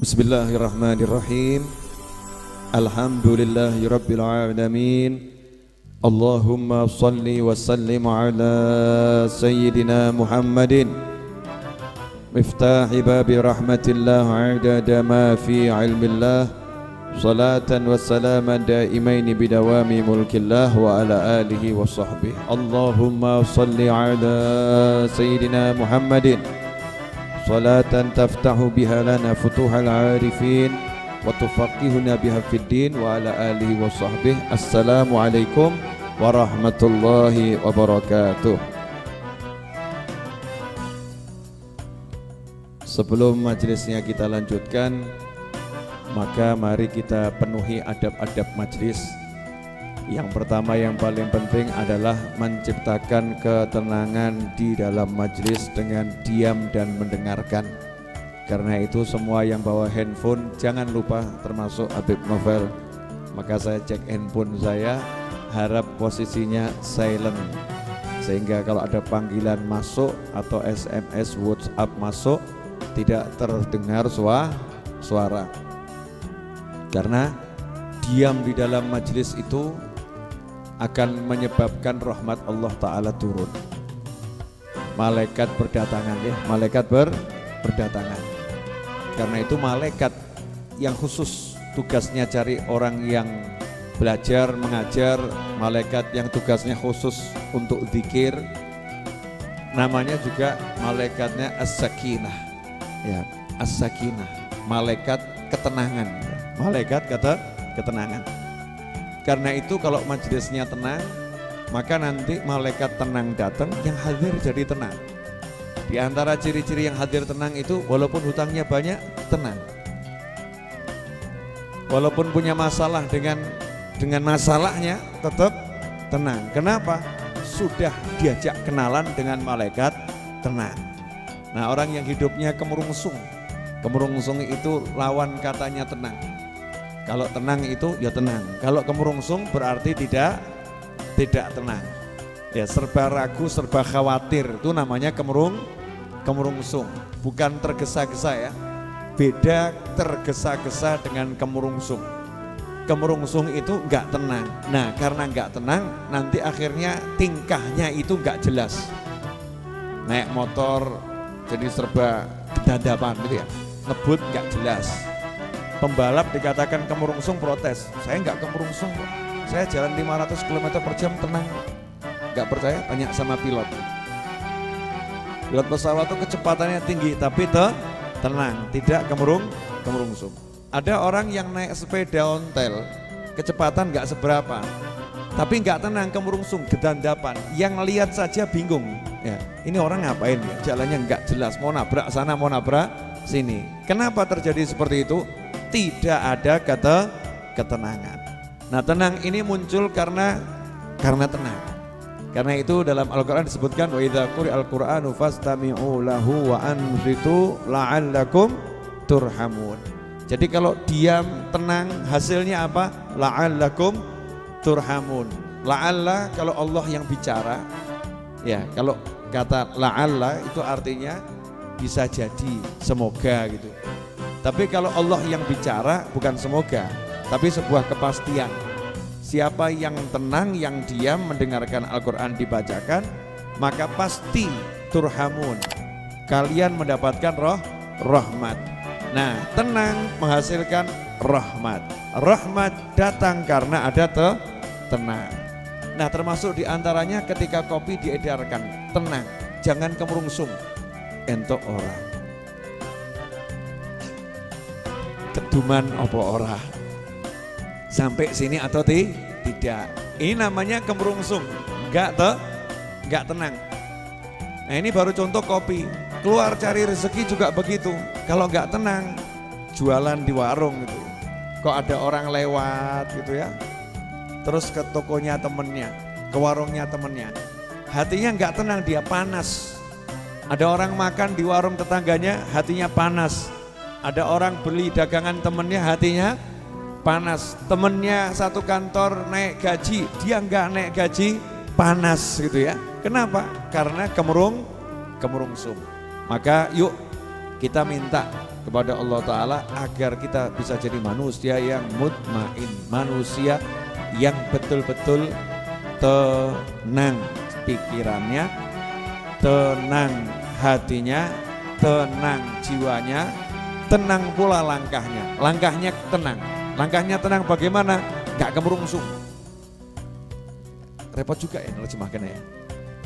Bismillahirrahmanirrahim. Alhamdulillahi rabbil alamin. Allahumma salli wa sallim ala sayyidina Muhammadin miftahi babi rahmatillah adada ma fi ilmillah, salatan wa salaman daimaini bidawami mulkillah wa ala alihi wa sahbihi. Allahumma salli ala sayyidina Muhammadin salatan taftahu biha lana futuhal arifin wa tufaqihuna biha fid din wa ala alihi wa sahbihi. Assalamualaikum warahmatullahi wabarakatuh. Sebelum majelisnya kita lanjutkan, maka mari kita penuhi adab-adab majelis. Yang pertama yang paling penting adalah menciptakan ketenangan di dalam majelis dengan diam dan mendengarkan. Karena itu semua yang bawa handphone jangan lupa, termasuk Habib Novel. Maka saya cek handphone saya, harap posisinya silent, sehingga kalau ada panggilan masuk atau SMS WhatsApp masuk tidak terdengar suara. Karena diam di dalam majelis itu akan menyebabkan rahmat Allah Ta'ala turun. Malaikat berdatangan ya, malaikat berdatangan. Karena itu malaikat yang khusus tugasnya cari orang yang belajar, mengajar, malaikat yang tugasnya khusus untuk zikir, namanya juga malaikatnya As-Sakinah ya, As-Sakinah, malaikat ketenangan, malaikat ketenangan. Karena itu kalau majelisnya tenang, maka nanti malaikat tenang datang, yang hadir jadi tenang. Di antara ciri-ciri yang hadir tenang itu, walaupun hutangnya banyak, tenang. Walaupun punya masalah dengan masalahnya, tetap tenang. Kenapa? Sudah diajak kenalan dengan malaikat tenang. Nah, orang yang hidupnya kemerungsung itu lawan katanya tenang. Kalau tenang itu ya tenang, kalau kemerungsung berarti tidak tenang. Ya, serba ragu, serba khawatir, itu namanya kemerungsung, bukan tergesa-gesa ya. Beda tergesa-gesa dengan kemerungsung. Kemerungsung itu enggak tenang. Nah, karena enggak tenang, nanti akhirnya tingkahnya itu enggak jelas. Naik motor jadi serba dadapan gitu ya, ngebut enggak jelas. Pembalap dikatakan kemerungsung, protes, saya enggak kemerungsung kok, saya jalan 500 km per jam tenang. Enggak percaya, tanya sama pilot. Pilot pesawat itu kecepatannya tinggi tapi tenang, tidak kemerungsung. Ada orang yang naik sepeda ontel, kecepatan enggak seberapa, tapi enggak tenang, kemerungsung, gedandapan. Yang lihat saja bingung ya, ini orang ngapain ya, jalannya enggak jelas, mau nabrak sana, mau nabrak sini. Kenapa terjadi seperti itu? Tidak ada ketenangan. Nah, tenang ini muncul karena tenang. Karena itu dalam Al-Quran disebutkan wa idza quri'al Qur'anu fastami'u lahu wa ansitu la'allakum turhamun. Jadi kalau diam tenang hasilnya apa? La'allakum turhamun. La'alla kalau Allah yang bicara ya, kalau kata la'alla itu artinya bisa jadi, semoga gitu. Tapi kalau Allah yang bicara bukan semoga, tapi sebuah kepastian. Siapa yang tenang, yang diam mendengarkan Al-Quran dibacakan, maka pasti turhamun, kalian mendapatkan rahmat. Nah, tenang menghasilkan rahmat. Rahmat datang karena ada tenang. Nah, termasuk diantaranya ketika kopi diedarkan, tenang, jangan kemerungsung, entuk orang. Keduman opo ora, sampai sini atau tidak, ini namanya kemerungsung, enggak tenang. Nah, ini baru contoh kopi. Keluar cari rezeki juga begitu, kalau enggak tenang jualan di warung gitu, kok ada orang lewat gitu ya, terus ke tokonya temennya, ke warungnya temennya, hatinya enggak tenang, dia panas. Ada orang makan di warung tetangganya, hatinya panas. Ada orang beli dagangan temennya, hatinya panas. Temennya satu kantor naik gaji, dia enggak naik gaji, panas gitu ya. Kenapa? Karena kemerungsung. Maka yuk Kita minta kepada Allah Ta'ala agar kita bisa jadi manusia yang mutmain, manusia yang betul-betul tenang pikirannya, tenang hatinya, tenang jiwanya, tenang pula langkahnya. Langkahnya tenang. Langkahnya tenang bagaimana? Gak kemerungsung. Repot juga ya nerjemahkannya ya.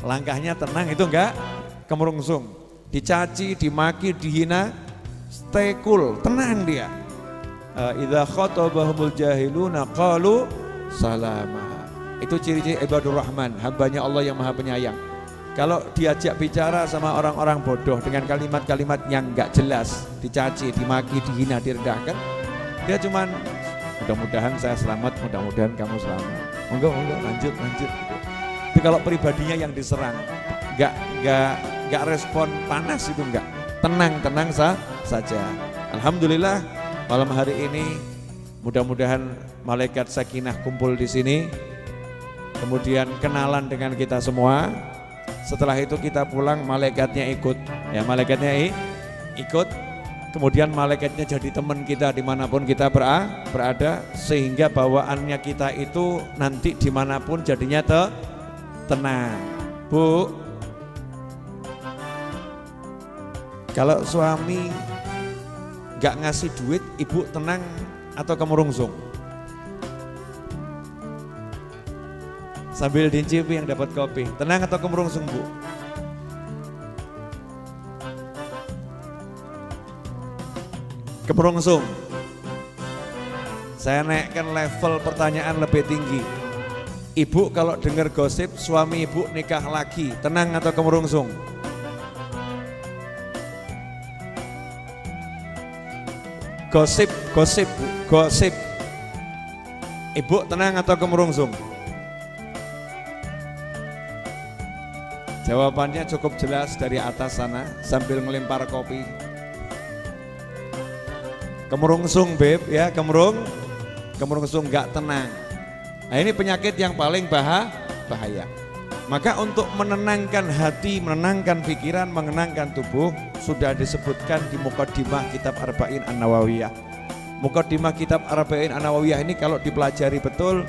Langkahnya tenang itu enggak kemerungsung. Dicaci, dimaki, dihina, stay cool, tenang dia. Idza khatabahumul jahiluna qalu salama. Itu ciri-ciri ibadur rahman, hambanya Allah yang maha penyayang. Kalau diajak bicara sama orang-orang bodoh dengan kalimat-kalimat yang enggak jelas, dicaci, dimaki, dihina, direndahkan, dia cuman mudah-mudahan saya selamat, mudah-mudahan kamu selamat. Monggo, lanjut. Tapi kalau pribadinya yang diserang, enggak respon panas itu enggak. Tenang saja. Alhamdulillah malam hari ini mudah-mudahan malaikat sakinah kumpul di sini. Kemudian kenalan dengan kita semua. Setelah itu kita pulang malaikatnya ikut. Ya, malaikatnya ikut. Kemudian malaikatnya jadi teman kita dimanapun kita berada, sehingga bawaannya kita itu nanti dimanapun jadinya tenang. Bu, kalau suami gak ngasih duit, ibu tenang atau kemerungsung? Sambil dincipi yang dapat kopi, tenang atau kemerungsung, Bu? Kemerungsung. Saya naikkan level pertanyaan lebih tinggi. Ibu kalau dengar gosip suami ibu nikah lagi, tenang atau kemerungsung? Gosip. Ibu tenang atau kemerungsung? Jawabannya cukup jelas dari atas sana sambil ngelempar kopi. Kemerungsung, Beb, ya, kemerungsung gak tenang. Nah, ini penyakit yang paling bahaya. Maka untuk menenangkan hati, menenangkan pikiran, menenangkan tubuh sudah disebutkan di Muqaddimah Kitab Arba'in An-Nawawiyah. Muqaddimah Kitab Arba'in An-Nawawiyah ini kalau dipelajari betul,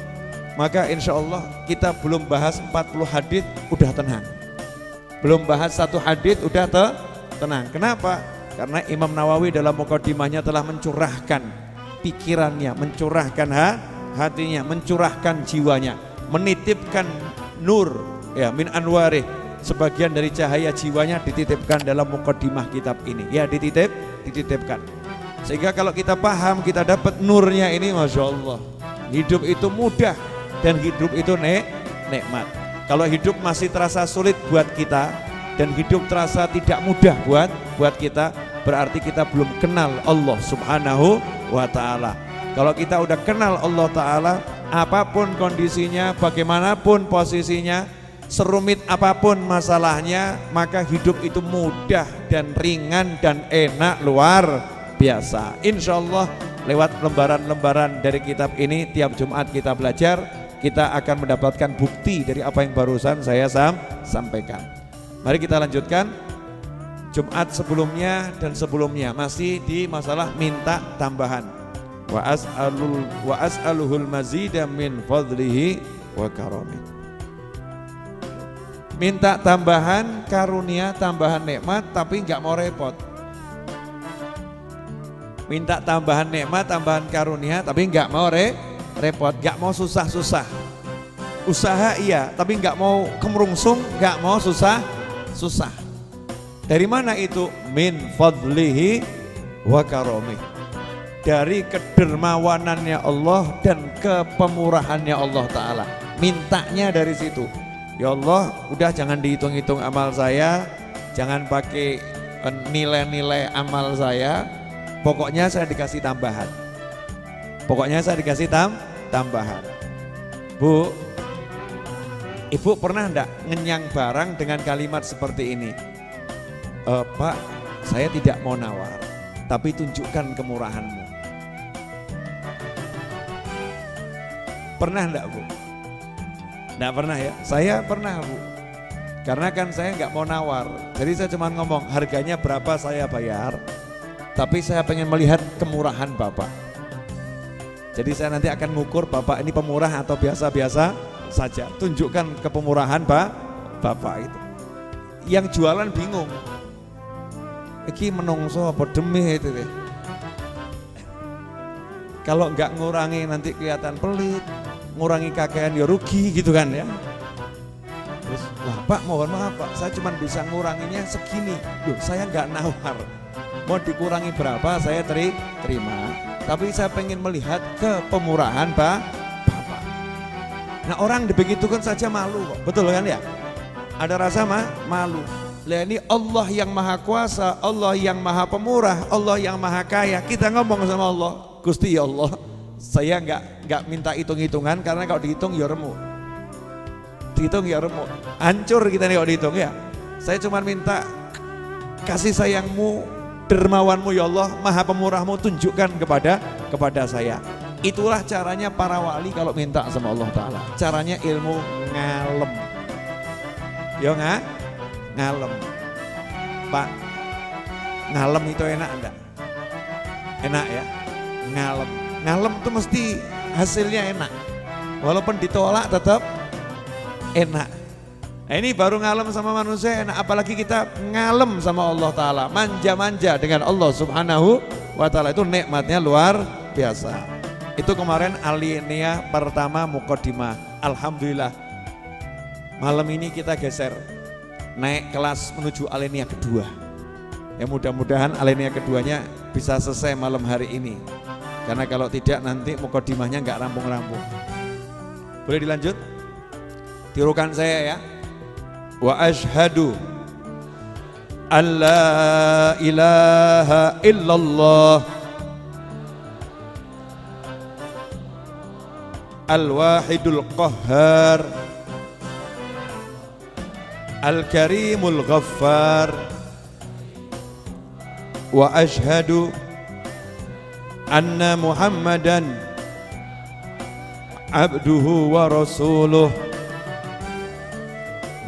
maka insya Allah kita belum bahas 40 hadits udah tenang. Belum bahas satu hadits udah tenang. Kenapa? Karena Imam Nawawi dalam Muqaddimahnya telah mencurahkan pikirannya, mencurahkan hatinya, mencurahkan jiwanya, menitipkan nur ya min anwarih, sebagian dari cahaya jiwanya dititipkan dalam Muqaddimah kitab ini. Ya, dititipkan. Sehingga kalau kita paham, kita dapat nurnya ini, Masya Allah, hidup itu mudah dan hidup itu nikmat. Kalau hidup masih terasa sulit buat kita dan hidup terasa tidak mudah buat kita, berarti kita belum kenal Allah Subhanahu wa Ta'ala. Kalau kita udah kenal Allah Ta'ala, apapun kondisinya, bagaimanapun posisinya, serumit apapun masalahnya, maka hidup itu mudah dan ringan dan enak luar biasa. Insya Allah lewat lembaran-lembaran dari kitab ini, tiap Jumat kita belajar, kita akan mendapatkan bukti dari apa yang barusan saya sampaikan. Mari kita lanjutkan. Jumat sebelumnya dan sebelumnya masih di masalah minta tambahan. Wa as'aluhul mazida min fadlihi wa karamih. Minta tambahan karunia, tambahan nikmat, tapi enggak mau repot. Minta tambahan nikmat, tambahan karunia, tapi enggak mau repot, enggak mau susah-susah. Usaha iya, tapi enggak mau kemerungsung, enggak mau susah-susah. Dari mana itu? Min fadlihi wa karamih. Dari kedermawanannya Allah dan kepemurahannya Allah Ta'ala. Mintanya dari situ. Ya Allah, udah jangan dihitung-hitung amal saya, jangan pakai nilai-nilai amal saya, pokoknya saya dikasih tambahan. Pokoknya saya dikasih tambahan. Bu, ibu pernah enggak ngenyang barang dengan kalimat seperti ini? Pak, saya tidak mau nawar, tapi tunjukkan kemurahanmu. Pernah enggak, Bu? Enggak pernah ya? Saya pernah, Bu. Karena kan saya nggak mau nawar, jadi saya cuma ngomong harganya berapa saya bayar, tapi saya pengen melihat kemurahan Bapak. Jadi saya nanti akan ngukur Bapak ini pemurah atau biasa-biasa saja. Tunjukkan kepemurahan Bapak itu. Yang jualan bingung, iki menungso apa demi itu deh. Kalau nggak ngurangi nanti kelihatan pelit, ngurangi kakean ya rugi gitu kan ya. Terus, wah Pak mohon maaf Pak, saya cuma bisa nguranginya segini. Loh saya nggak nawar, mau dikurangi berapa saya terima. Tapi saya pengen melihat kepemurahan Bapak. Nah orang dibegitukan saja malu kok, betul kan ya? Ada rasa malu. Lah ini Allah yang maha kuasa, Allah yang maha pemurah, Allah yang maha kaya. Kita ngomong sama Allah, Gusti ya Allah, saya nggak minta hitung-hitungan karena kalau dihitung ya remuk. Dihitung ya remuk, hancur kita nih kalau dihitung ya. Saya cuma minta kasih sayangmu, dermawanmu ya Allah, maha pemurahmu tunjukkan kepada saya. Itulah caranya para wali kalau minta sama Allah Ta'ala. Caranya ilmu ngalem. Yo ngalem. Pak, ngalem itu enak enggak? Enak ya? Ngalem itu mesti hasilnya enak. Walaupun ditolak tetap enak. Nah, ini baru ngalem sama manusia enak, apalagi kita ngalem sama Allah Ta'ala, manja-manja dengan Allah Subhanahu wa Ta'ala, itu nikmatnya luar biasa. Itu kemarin alinea pertama muqaddimah. Alhamdulillah malam ini kita geser naik kelas menuju alinea kedua. Ya mudah-mudahan alinea keduanya bisa selesai malam hari ini, karena kalau tidak nanti muqaddimahnya nggak rampung-rampung. Boleh dilanjut? Tirukan saya ya. Wa asyhadu an la ilaha illallah al-wahidul qahhar al-karimul ghaffar wa asyhadu anna muhammadan abduhu wa rasuluh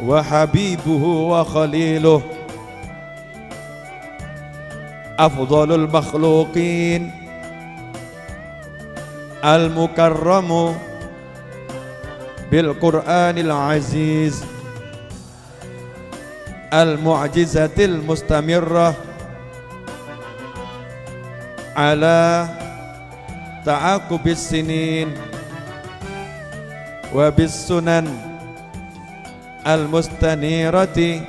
wa habibuhu wa khaliluh afdalul makhluqin al-mukarramu bil Qur'anil aziz al-mu'jizatil mustamirrah ala ta'aqubis sinin wa bis sunan al-mustanirati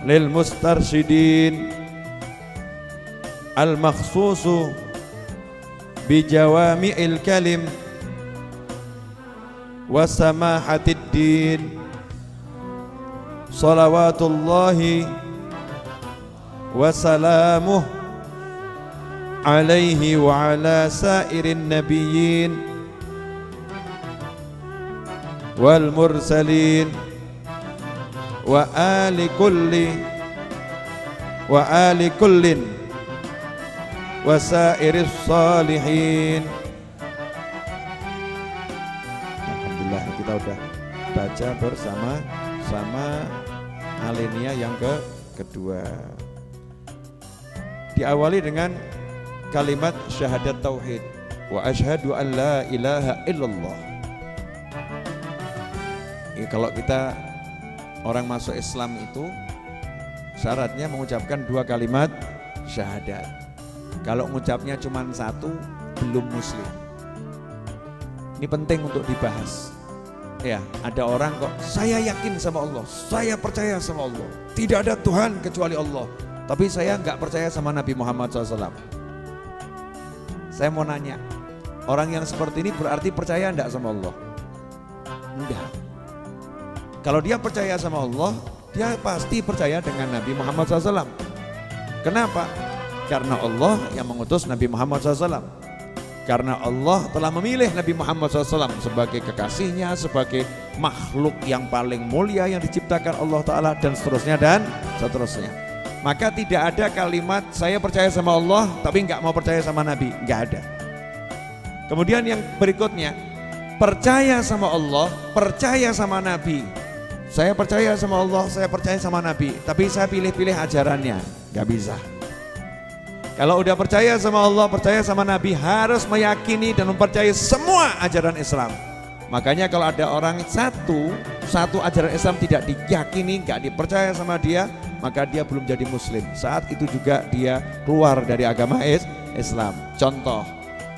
lil mustarsyidin al-makhsusu bi jawami'il kalim wa samahatid din salawatullahi wa salamuh alaihi wa ala sairin nabiyyin wal mursalin wa ali kullin wa sairis salihin. Alhamdulillah kita udah baca bersama-sama alinea yang kedua. Diawali dengan kalimat syahadat tauhid, wa asyhadu an la ilaha illallah. Kalau kita orang masuk Islam itu syaratnya mengucapkan dua kalimat syahadat. Kalau mengucapnya cuma satu belum muslim. Ini penting untuk dibahas. Ya, ada orang kok saya yakin sama Allah, saya percaya sama Allah, tidak ada Tuhan kecuali Allah, tapi saya nggak percaya sama Nabi Muhammad SAW. Saya mau nanya, orang yang seperti ini berarti percaya enggak sama Allah? Enggak. Kalau dia percaya sama Allah, dia pasti percaya dengan Nabi Muhammad SAW. Kenapa? Karena Allah yang mengutus Nabi Muhammad SAW. Karena Allah telah memilih Nabi Muhammad SAW sebagai kekasihnya, sebagai makhluk yang paling mulia yang diciptakan Allah Ta'ala, dan seterusnya dan seterusnya. Maka tidak ada kalimat saya percaya sama Allah tapi nggak mau percaya sama Nabi, nggak ada. Kemudian yang berikutnya, percaya sama Allah, percaya sama Nabi, Saya percaya sama Allah, saya percaya sama Nabi, tapi saya pilih-pilih ajarannya, gak bisa. Kalau udah percaya sama Allah, percaya sama Nabi, harus meyakini dan mempercayai semua ajaran Islam. Makanya kalau ada orang satu ajaran Islam tidak diyakini, gak dipercaya sama dia, maka dia belum jadi muslim. Saat itu juga dia keluar dari agama Islam. Contoh,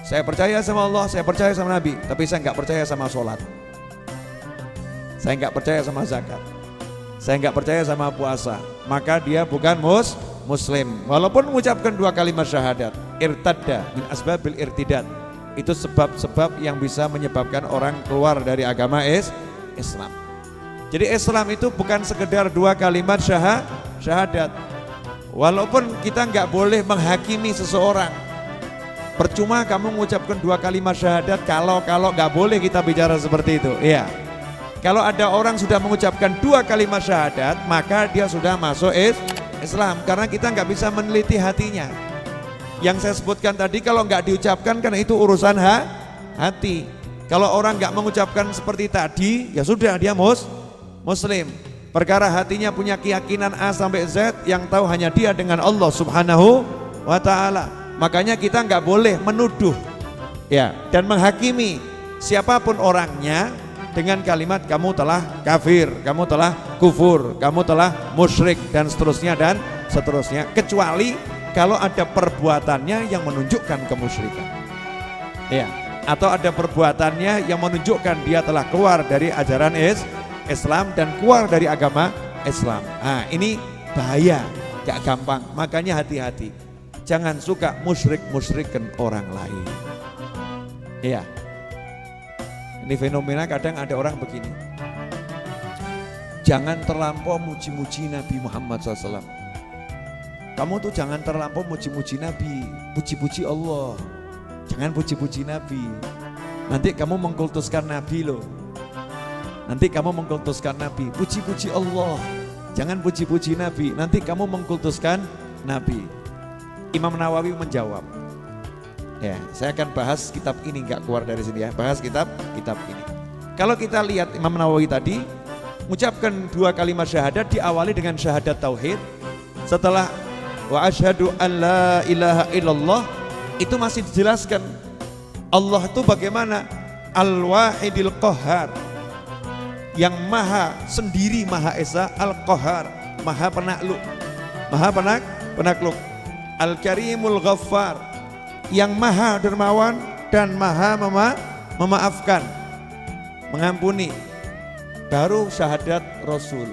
saya percaya sama Allah, saya percaya sama Nabi, tapi saya gak percaya sama sholat. Saya nggak percaya sama zakat, saya nggak percaya sama puasa, maka dia bukan muslim. Walaupun mengucapkan 2 kalimat syahadat, irtadda min asbabil irtidad, itu sebab-sebab yang bisa menyebabkan orang keluar dari agama Islam. Jadi Islam itu bukan sekedar 2 kalimat syahadat. Walaupun kita nggak boleh menghakimi seseorang, percuma kamu mengucapkan 2 kalimat syahadat kalau nggak boleh kita bicara seperti itu. Iya. Kalau ada orang sudah mengucapkan 2 kalimat syahadat, maka dia sudah masuk Islam. Karena kita nggak bisa meneliti hatinya. Yang saya sebutkan tadi kalau nggak diucapkan, karena itu urusan hati. Kalau orang nggak mengucapkan seperti tadi, ya sudah dia muslim. Perkara hatinya punya keyakinan A sampai Z, yang tahu hanya dia dengan Allah Subhanahu wa ta'ala. Makanya kita nggak boleh menuduh ya dan menghakimi siapapun orangnya dengan kalimat kamu telah kafir, kamu telah kufur, kamu telah musyrik dan seterusnya, kecuali kalau ada perbuatannya yang menunjukkan kemusyrikan. Ya, atau ada perbuatannya yang menunjukkan dia telah keluar dari ajaran Islam dan keluar dari agama Islam. Nah, ini bahaya, gak gampang. Makanya hati-hati. Jangan suka musyrik-musyrikan orang lain. Iya. Ini fenomena kadang ada orang begini. Jangan terlampau muji-muji Nabi Muhammad SAW. Kamu tuh jangan terlampau muji-muji Nabi, puji-puji Allah. Jangan puji-puji Nabi. Nanti kamu mengkultuskan Nabi loh. Nanti kamu mengkultuskan Nabi. Puji-puji Allah. Jangan puji-puji Nabi. Nanti kamu mengkultuskan Nabi. Imam Nawawi menjawab. Ya, saya akan bahas kitab ini, nggak keluar dari sini ya. Bahas kitab ini. Kalau kita lihat Imam Nawawi tadi mengucapkan 2 kalimat syahadat, diawali dengan syahadat tauhid. Setelah wa asyhadu an la ilaha illallah, itu masih dijelaskan Allah itu bagaimana? Al-Wahidil Qahhar, yang maha sendiri, maha esa. Al-Qahhar, maha penakluk, penakluk. Al-Karimul Ghaffar, yang maha dermawan dan maha memaafkan, mengampuni. Baru syahadat Rasul,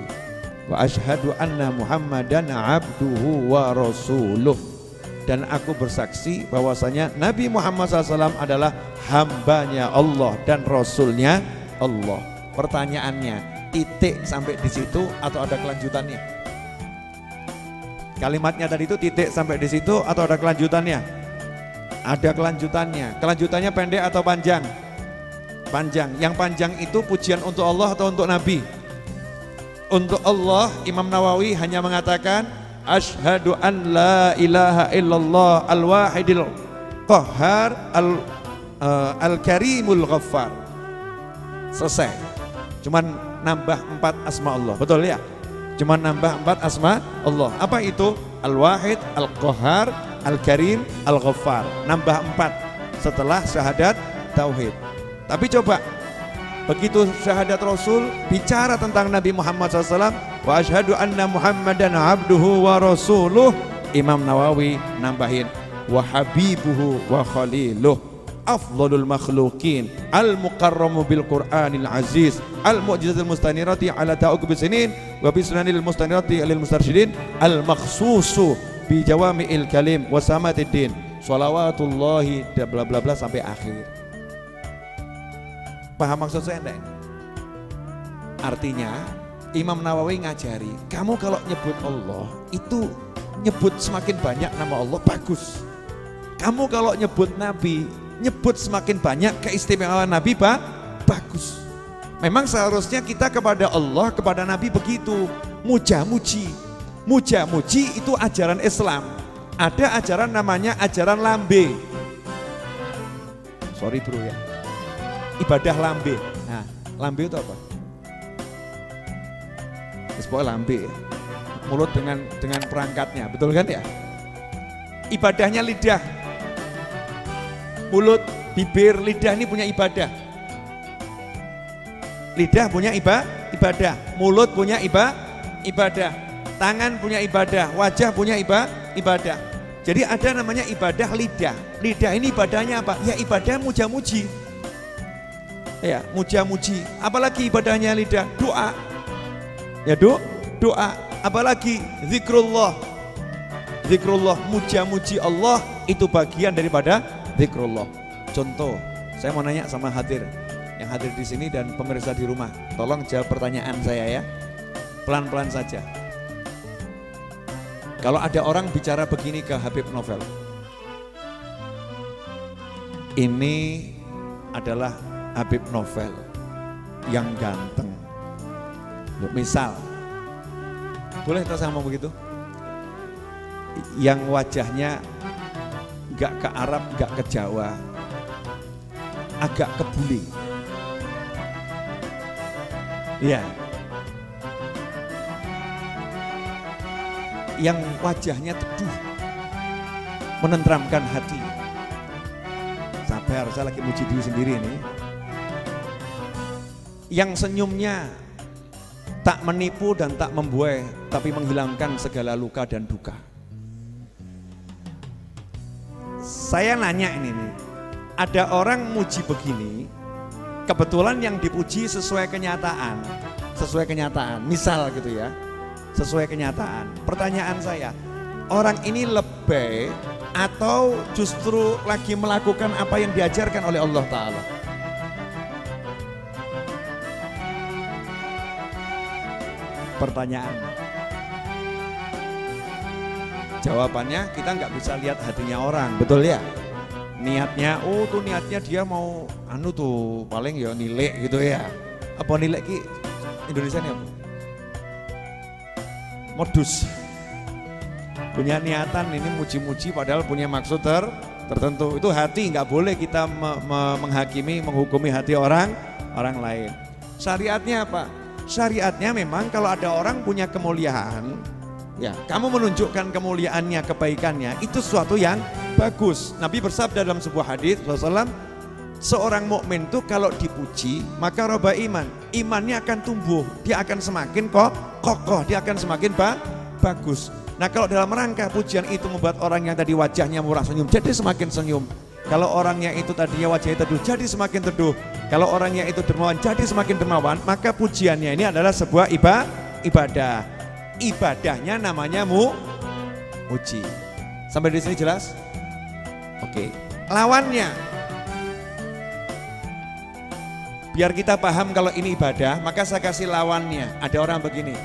wa asyhadu anna Muhammadan abduhu wa rasuluh, dan aku bersaksi bahwasanya Nabi Muhammad SAW adalah hambanya Allah dan Rasulnya Allah. Pertanyaannya, titik sampai di situ atau ada kelanjutannya? Kalimatnya tadi itu titik sampai di situ atau ada kelanjutannya? Ada kelanjutannya. Kelanjutannya pendek atau panjang? Panjang. Yang panjang itu pujian untuk Allah atau untuk Nabi? Untuk Allah. Imam Nawawi hanya mengatakan asyhadu an la ilaha illallah al-wahidil qahhar al-karimul ghaffar. Selesai. Cuman nambah 4 asma Allah. Betul ya? Cuman nambah 4 asma Allah. Apa itu? Al-wahid, al-qahhar, Al-Karim, Al-Ghaffar. Nambah 4 setelah syahadat tauhid. Tapi coba, begitu syahadat Rasul bicara tentang Nabi Muhammad SAW, wa asyhadu anna Muhammadan abduhu wa rasuluh, Imam Nawawi nambahin wa habibuhu wa khaliluh, afdhalul makhluqin, al-mukarramu bil Qur'anil aziz, al-mu'jizatil mustanirati ala ta'uqub sinin wa bi sunanil mustanirati lil mustarsyidin, al-makhsusu bi jawami'il kalim wa samatiddin, sholawatullahi bla bla bla sampai akhir. Paham maksud saya enggak? Artinya Imam Nawawi ngajari, kamu kalau nyebut Allah itu nyebut semakin banyak nama Allah bagus. Kamu kalau nyebut Nabi, nyebut semakin banyak keistimewaan Nabi bagus. Memang seharusnya kita kepada Allah, kepada Nabi begitu, muja-muji. Muja-muji itu ajaran Islam. Ada ajaran namanya ajaran lambe. Sorry bro ya. Ibadah lambe. Nah, lambe itu apa? Pokoknya lambe. Mulut dengan perangkatnya, betul kan ya? Ibadahnya lidah. Mulut, bibir, lidah ini punya ibadah. Lidah punya ibadah, mulut punya ibadah, tangan punya ibadah, wajah punya ibadah. Jadi ada namanya ibadah lidah. Lidah ini ibadahnya apa? Ya ibadah muja-muji. Ya, muja-muji. Apalagi ibadahnya lidah? Doa. Ya doa. Apalagi zikrullah. Zikrullah, muja-muji Allah itu bagian daripada zikrullah. Contoh, saya mau nanya sama yang hadir di sini dan pemirsa di rumah, tolong jawab pertanyaan saya ya, pelan-pelan saja. Kalau ada orang bicara begini ke Habib Novel, ini adalah Habib Novel yang ganteng, misal, boleh kita sama begitu? Yang wajahnya gak ke Arab, gak ke Jawa, agak ke bule. Iya. Yang wajahnya teduh, menenteramkan hati. Sabar, saya lagi muji diri sendiri ini. Yang senyumnya tak menipu dan tak membuai, tapi menghilangkan segala luka dan duka. Saya nanya ini nih, ada orang muji begini, kebetulan yang dipuji sesuai kenyataan, misal gitu ya, sesuai kenyataan. Pertanyaan saya, orang ini lebay atau justru lagi melakukan apa yang diajarkan oleh Allah Ta'ala? Pertanyaan. Jawabannya kita nggak bisa lihat hatinya orang, betul ya? Niatnya, oh tuh niatnya dia mau tuh paling ya nilai gitu ya. Apa nilai ki Indonesia nih apa? Modus. Punya niatan ini muji-muji padahal punya maksud tertentu. Itu hati, nggak boleh kita menghakimi, menghukumi hati orang lain. Syariatnya apa? Syariatnya memang kalau ada orang punya kemuliaan, ya, kamu menunjukkan kemuliaannya, kebaikannya, itu sesuatu yang bagus. Nabi bersabda dalam sebuah hadis Rasulullah, seorang mukmin itu kalau dipuji maka roba imannya akan tumbuh, dia akan semakin kokoh, dia akan semakin bagus. Nah kalau dalam rangka pujian itu membuat orang yang tadi wajahnya murah senyum jadi semakin senyum, kalau orangnya itu tadinya wajahnya teduh jadi semakin teduh, kalau orangnya itu dermawan jadi semakin dermawan, maka pujiannya ini adalah sebuah ibadah. Ibadahnya namanya muji. Sampai di sini jelas? Oke. Lawannya, biar kita paham kalau ini ibadah, maka saya kasih lawannya. Ada orang begini,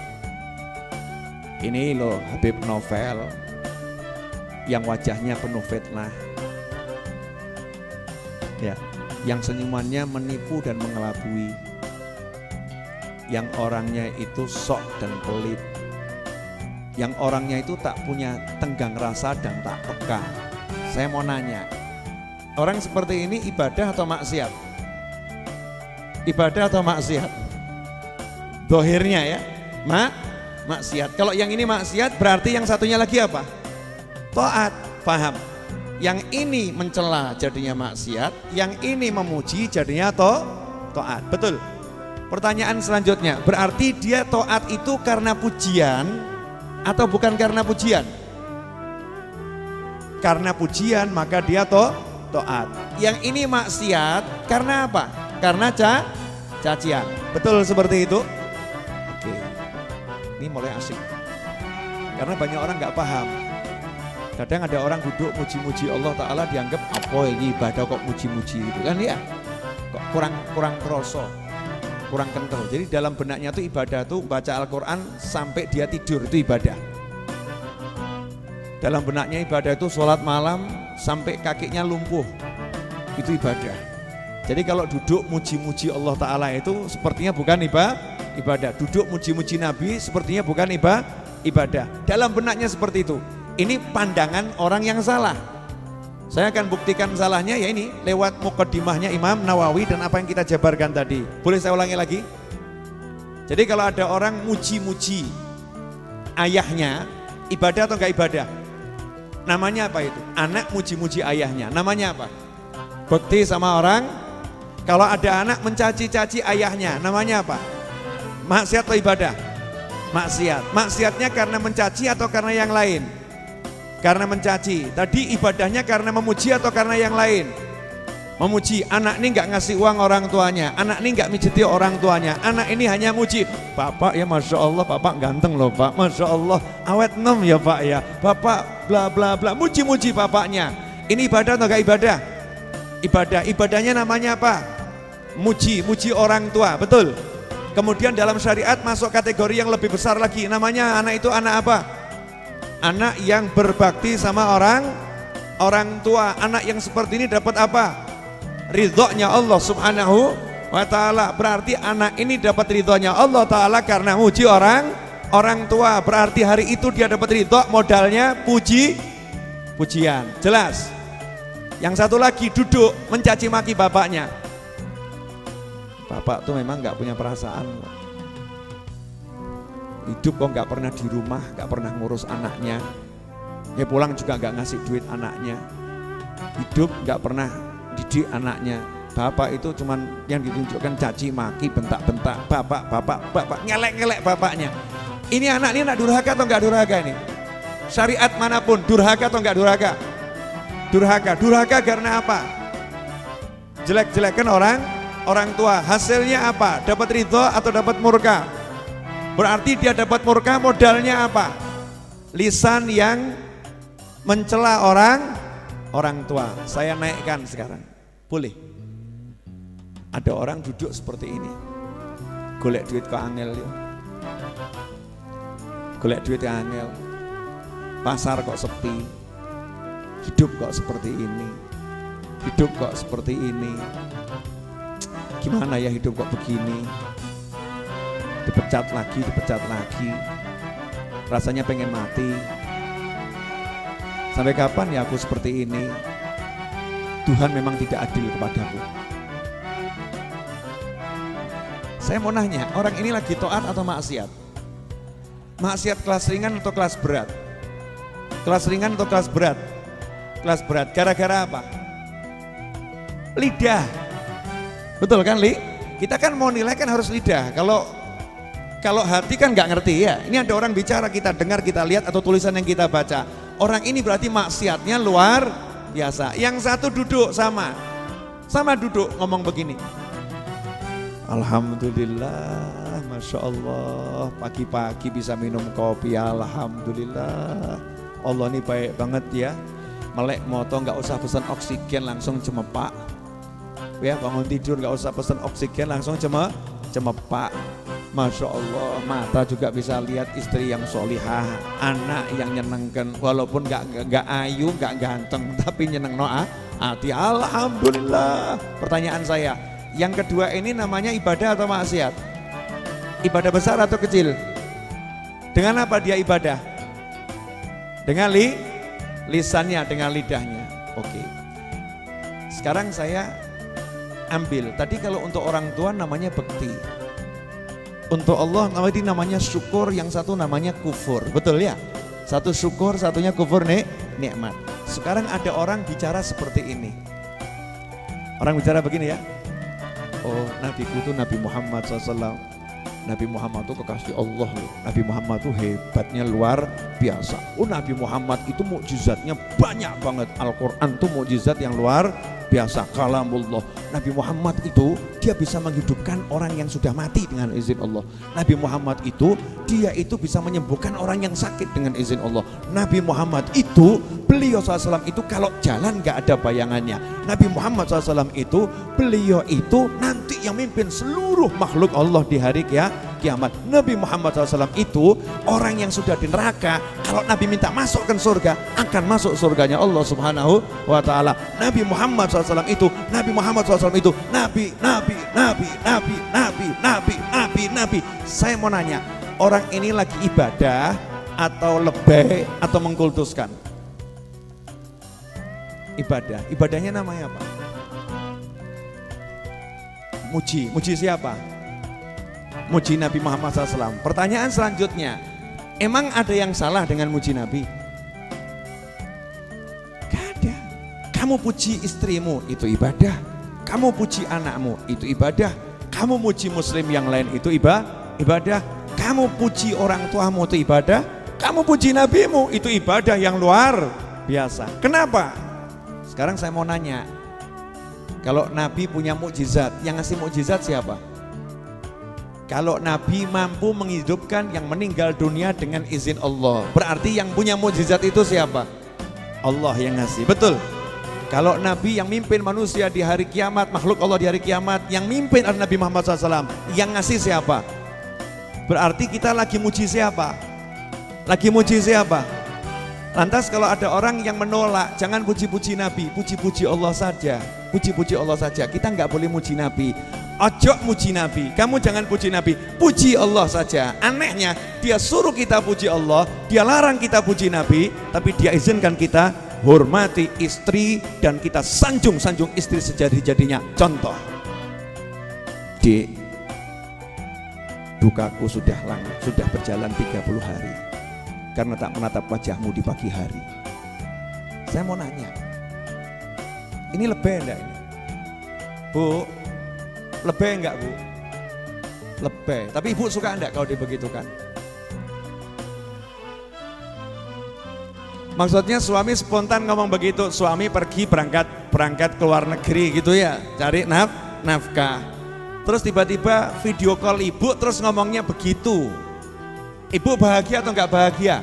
ini loh Habib Novel yang wajahnya penuh fitnah, ya, yang senyumannya menipu dan mengelabui, yang orangnya itu sok dan pelit, yang orangnya itu tak punya tenggang rasa dan tak peka. Saya mau nanya, orang seperti ini ibadah atau maksiat? Ibadah atau maksiat? Dohirnya ya, maksiat. Kalau yang ini maksiat berarti yang satunya lagi apa? Taat, paham? Yang ini mencela jadinya maksiat, yang ini memuji jadinya taat, betul? Pertanyaan selanjutnya, berarti dia taat itu karena pujian atau bukan karena pujian? Karena pujian maka dia taat. Yang ini maksiat karena apa? Karena cacian. Betul seperti itu? Oke. Ini mulai asik. Karena banyak orang nggak paham. Kadang ada orang duduk muji-muji Allah Ta'ala dianggap apa ini ibadah kok muji-muji itu kan ya? Kok kurang kroso, kurang kental. Jadi dalam benaknya tuh ibadah tuh baca Al-Quran sampai dia tidur itu ibadah. Dalam benaknya ibadah itu sholat malam sampai kakinya lumpuh, itu ibadah. Jadi kalau duduk muji-muji Allah Ta'ala itu sepertinya bukan ibadah. Duduk muji-muji Nabi sepertinya bukan ibadah. Dalam benaknya seperti itu. Ini pandangan orang yang salah. Saya akan buktikan salahnya ya ini lewat mukaddimahnya Imam Nawawi dan apa yang kita jabarkan tadi. Boleh saya ulangi lagi? Jadi kalau ada orang muji-muji ayahnya, ibadah atau enggak ibadah? Namanya apa itu? Anak muji-muji ayahnya, namanya apa? Bekti sama orang. Kalau ada anak mencaci-caci ayahnya, namanya apa? Maksiat atau ibadah? Maksiat. Maksiatnya karena mencaci atau karena yang lain? Karena mencaci. Tadi ibadahnya karena memuji atau karena yang lain? Memuji. Anak ini nggak ngasih uang orang tuanya, anak ini nggak mijiti orang tuanya, anak ini hanya muji. Bapak ya Masya Allah, bapak ganteng loh Pak, Masya Allah awet nem ya Pak ya, bapak bla bla bla, muji-muji bapaknya. Ini ibadah atau nggak ibadah? Ibadah. Ibadahnya namanya apa? Muji, muji orang tua, betul. Kemudian dalam syariat masuk kategori yang lebih besar lagi, namanya anak itu anak apa? Anak yang berbakti sama orang tua. Anak yang seperti ini dapat apa? Ridhonya Allah subhanahu wa ta'ala. Berarti anak ini dapat ridhonya Allah ta'ala karena muji orang tua. Berarti hari itu dia dapat ridho, modalnya pujian. Jelas? Yang satu lagi duduk mencaci maki bapaknya. Bapak tuh memang gak punya perasaan. Hidup kok gak pernah di rumah, gak pernah ngurus anaknya. Ya pulang juga gak ngasih duit anaknya. Hidup gak pernah didik anaknya. Bapak itu cuman yang ditunjukkan caci maki, bentak-bentak, bapak, ngelek-ngelek bapaknya. Ini anak ini durhaka atau enggak durhaka ini? Syariat manapun durhaka atau enggak durhaka? Durhaka karena apa? Jelek-jelekan orang tua. Hasilnya apa? Dapat ridho atau dapat murka? Berarti dia dapat murka, modalnya apa? Lisan yang mencela orang tua. Saya naikkan sekarang. Boleh. Ada orang duduk seperti ini. Golek duit kok angel ya. Golek duit kok angel. Pasar kok sepi. Hidup kok seperti ini. Hidup kok seperti ini. Gimana ya hidup kok begini? Dipecat lagi. Rasanya pengen mati. Sampai kapan ya aku seperti ini? Tuhan memang tidak adil kepadaku. Saya mau nanya, orang ini lagi taat atau maksiat? Maksiat kelas ringan atau kelas berat? Kelas ringan atau kelas berat? Kelas berat. Gara-gara apa? Lidah. Betul kan, Li? Kita kan mau nilai kan harus lidah. Kalau hati kan nggak ngerti ya. Ini ada orang bicara, kita dengar, kita lihat, atau tulisan yang kita baca. Orang ini berarti maksiatnya luar biasa. Yang satu duduk sama duduk ngomong begini. Alhamdulillah, Masya Allah, pagi-pagi bisa minum kopi, Alhamdulillah. Allah ini baik banget ya. Melek moto nggak usah pesan oksigen, langsung cemepak. Ya bangun tidur nggak usah pesan oksigen, langsung cemepak. Masya Allah, mata juga bisa lihat istri yang solihah, anak yang nyenengkan, walaupun nggak ayu, nggak ganteng, tapi nyeneng hati. Alhamdulillah. Pertanyaan saya, yang kedua ini namanya ibadah atau maksiat? Ibadah besar atau kecil? Dengan apa dia ibadah? Dengan lisannya, dengan lidahnya. Oke. Sekarang saya ambil, tadi kalau untuk orang tua namanya bekti. Untuk Allah namanya syukur, yang satu namanya kufur, betul ya? Satu syukur, satunya kufur nikmat. Sekarang ada orang bicara seperti ini. Orang bicara begini ya. Oh, nabiku itu Nabi Muhammad SAW. Nabi Muhammad itu kekasih Allah loh. Nabi Muhammad itu hebatnya luar biasa. Oh, Nabi Muhammad itu mukjizatnya banyak banget. Al-Quran itu mukjizat yang luar biasa, kalamullah. Nabi Muhammad itu dia bisa menghidupkan orang yang sudah mati dengan izin Allah. Nabi Muhammad itu dia itu bisa menyembuhkan orang yang sakit dengan izin Allah. Nabi Muhammad itu beliau SAW itu kalau jalan gak ada bayangannya. Nabi Muhammad SAW itu beliau itu nanti yang mimpin seluruh makhluk Allah di hari kiamat. Nabi Muhammad SAW itu orang yang sudah di neraka, kalau Nabi minta masukkan surga, akan masuk surganya Allah Subhanahu wa ta'ala. Nabi Muhammad SAW itu Nabi. Saya mau nanya, orang ini lagi ibadah atau lebay atau mengkultuskan? Ibadahnya namanya apa? Muji siapa? muji Nabi Muhammad SAW. Pertanyaan selanjutnya, emang ada yang salah dengan muji Nabi? Gak ada. Kamu puji istrimu itu ibadah, kamu puji anakmu itu ibadah, kamu puji muslim yang lain itu ibadah, kamu puji orang tuamu itu ibadah, kamu puji nabimu itu ibadah yang luar biasa. Kenapa? Sekarang saya mau nanya, kalau Nabi punya mukjizat, yang ngasih mukjizat siapa? Kalau Nabi mampu menghidupkan yang meninggal dunia dengan izin Allah, berarti yang punya mukjizat itu siapa? Allah yang ngasih, betul? Kalau Nabi yang mimpin manusia di hari kiamat, makhluk Allah di hari kiamat, yang mimpin adalah Nabi Muhammad SAW, yang ngasih siapa? Berarti kita lagi muji siapa? Lagi muji siapa? Lantas kalau ada orang yang menolak, jangan puji-puji Nabi, puji-puji Allah saja, puji-puji Allah saja. Kita nggak boleh muji Nabi. Ojo muji Nabi, kamu jangan puji Nabi, puji Allah saja. Anehnya dia suruh kita puji Allah, dia larang kita puji Nabi, tapi dia izinkan kita hormati istri dan kita sanjung-sanjung istri sejadi-jadinya. Contoh, Dek, dukaku sudah berjalan 30 hari karena tak menatap wajahmu di pagi hari. Saya mau nanya, ini lebih enggak ini? Bu, lebih enggak Bu? Lebih, tapi Ibu suka enggak kalau dibegitukan? Maksudnya suami spontan ngomong begitu, suami pergi berangkat ke luar negeri gitu ya, cari nafkah. Terus tiba-tiba video call ibu terus ngomongnya begitu. Ibu bahagia atau enggak bahagia?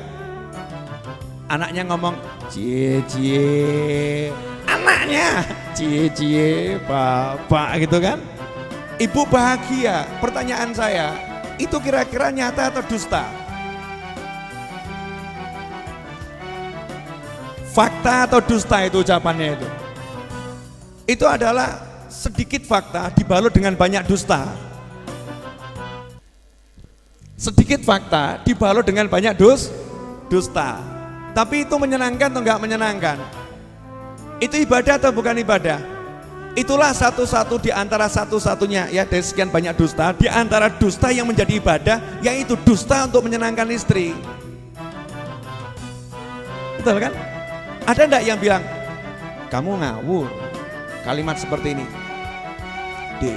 Anaknya ngomong cie, anaknya cie, bapak gitu kan. Ibu bahagia. Pertanyaan saya, itu kira-kira nyata atau dusta? Fakta atau dusta itu ucapannya itu? Itu adalah sedikit fakta dibalut dengan banyak dusta. Sedikit fakta dibalut dengan banyak dusta. Tapi itu menyenangkan atau enggak menyenangkan? Itu ibadah atau bukan ibadah? Itulah satu-satu di antara satu-satunya ya dari sekian banyak dusta, di antara dusta yang menjadi ibadah, yaitu dusta untuk menyenangkan istri. Betul kan? Ada enggak yang bilang, kamu ngawur, kalimat seperti ini, Dek,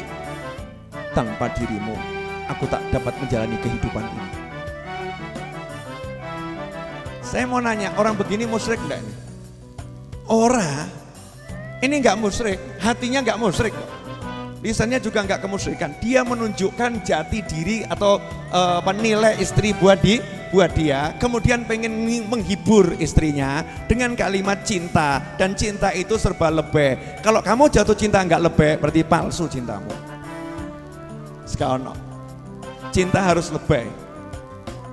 tanpa dirimu aku tak dapat menjalani kehidupan ini. Saya mau nanya, orang begini musyrik enggak ini? Orang ini enggak musyrik, hatinya enggak musyrik, lisannya juga enggak kemusyrikan. Dia menunjukkan jati diri atau nilai istri buat dia, kemudian pengen menghibur istrinya dengan kalimat cinta, dan cinta itu serba lebih. Kalau kamu jatuh cinta enggak lebih, berarti palsu cintamu. Sekarang cinta harus lebih.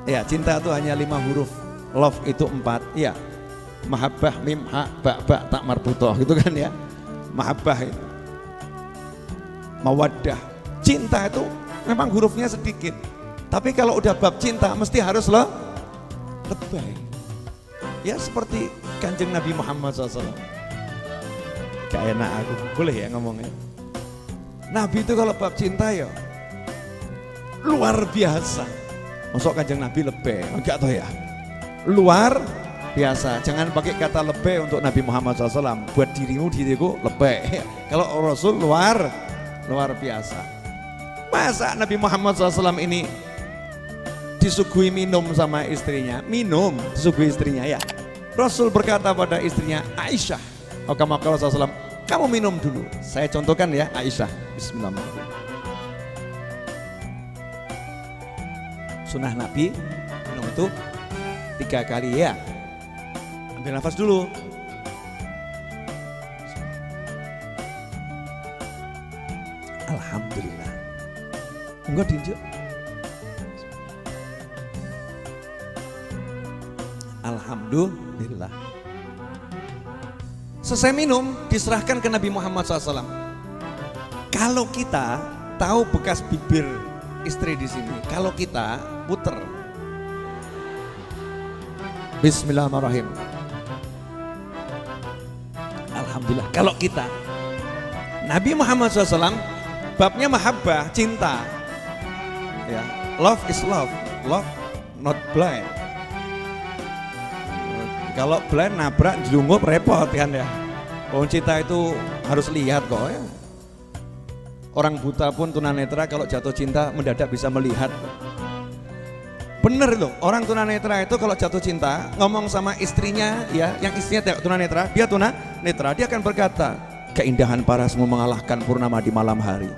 Ya, cinta itu hanya 5 huruf, love itu 4, ya. Mahabbah, mim, ha, ba, tak marbutoh gitu kan ya. Mahabbah itu, mawaddah. Cinta itu memang hurufnya sedikit, tapi kalau udah bab cinta mesti harus lebih. Ya seperti Kanjeng Nabi Muhammad SAW. Gak enak aku, boleh ya ngomongnya. Nabi itu kalau bab cinta ya luar biasa. Masuk Kanjeng Nabi lebih, enggak tahu ya. Luar biasa, jangan pakai kata lebih untuk Nabi Muhammad SAW. Buat diriku lebih. Kalau Rasul luar biasa. Masa Nabi Muhammad SAW ini disuguhi minum sama istrinya, disuguhi istrinya ya. Rasul berkata pada istrinya Aisyah, Rasulullah SAW, kamu minum dulu. Saya contohkan ya, Aisyah, bismillahirrahmanirrahim. Sunnah Nabi minum itu 3 kali ya. Ambil nafas dulu. Alhamdulillah. Enggak diinjak. Alhamdulillah. Selesai minum, diserahkan ke Nabi Muhammad SAW. Kalau kita tahu bekas bibir istri di sini, kalau kita puter. Bismillahirrahmanirrahim. Alhamdulillah. Kalau kita, Nabi Muhammad SAW babnya mahabbah, cinta. Ya, love is love, love not blind. Kalau blind nabrak jelungup repot kan ya. Orang cinta itu harus lihat kok ya. Orang buta pun tunanetra kalau jatuh cinta mendadak bisa melihat. Bener itu, orang tunanetra itu kalau jatuh cinta ngomong sama istrinya ya, yang istrinya tunanetra, dia tunanetra, dia akan berkata, keindahan parasmu mengalahkan purnama di malam hari.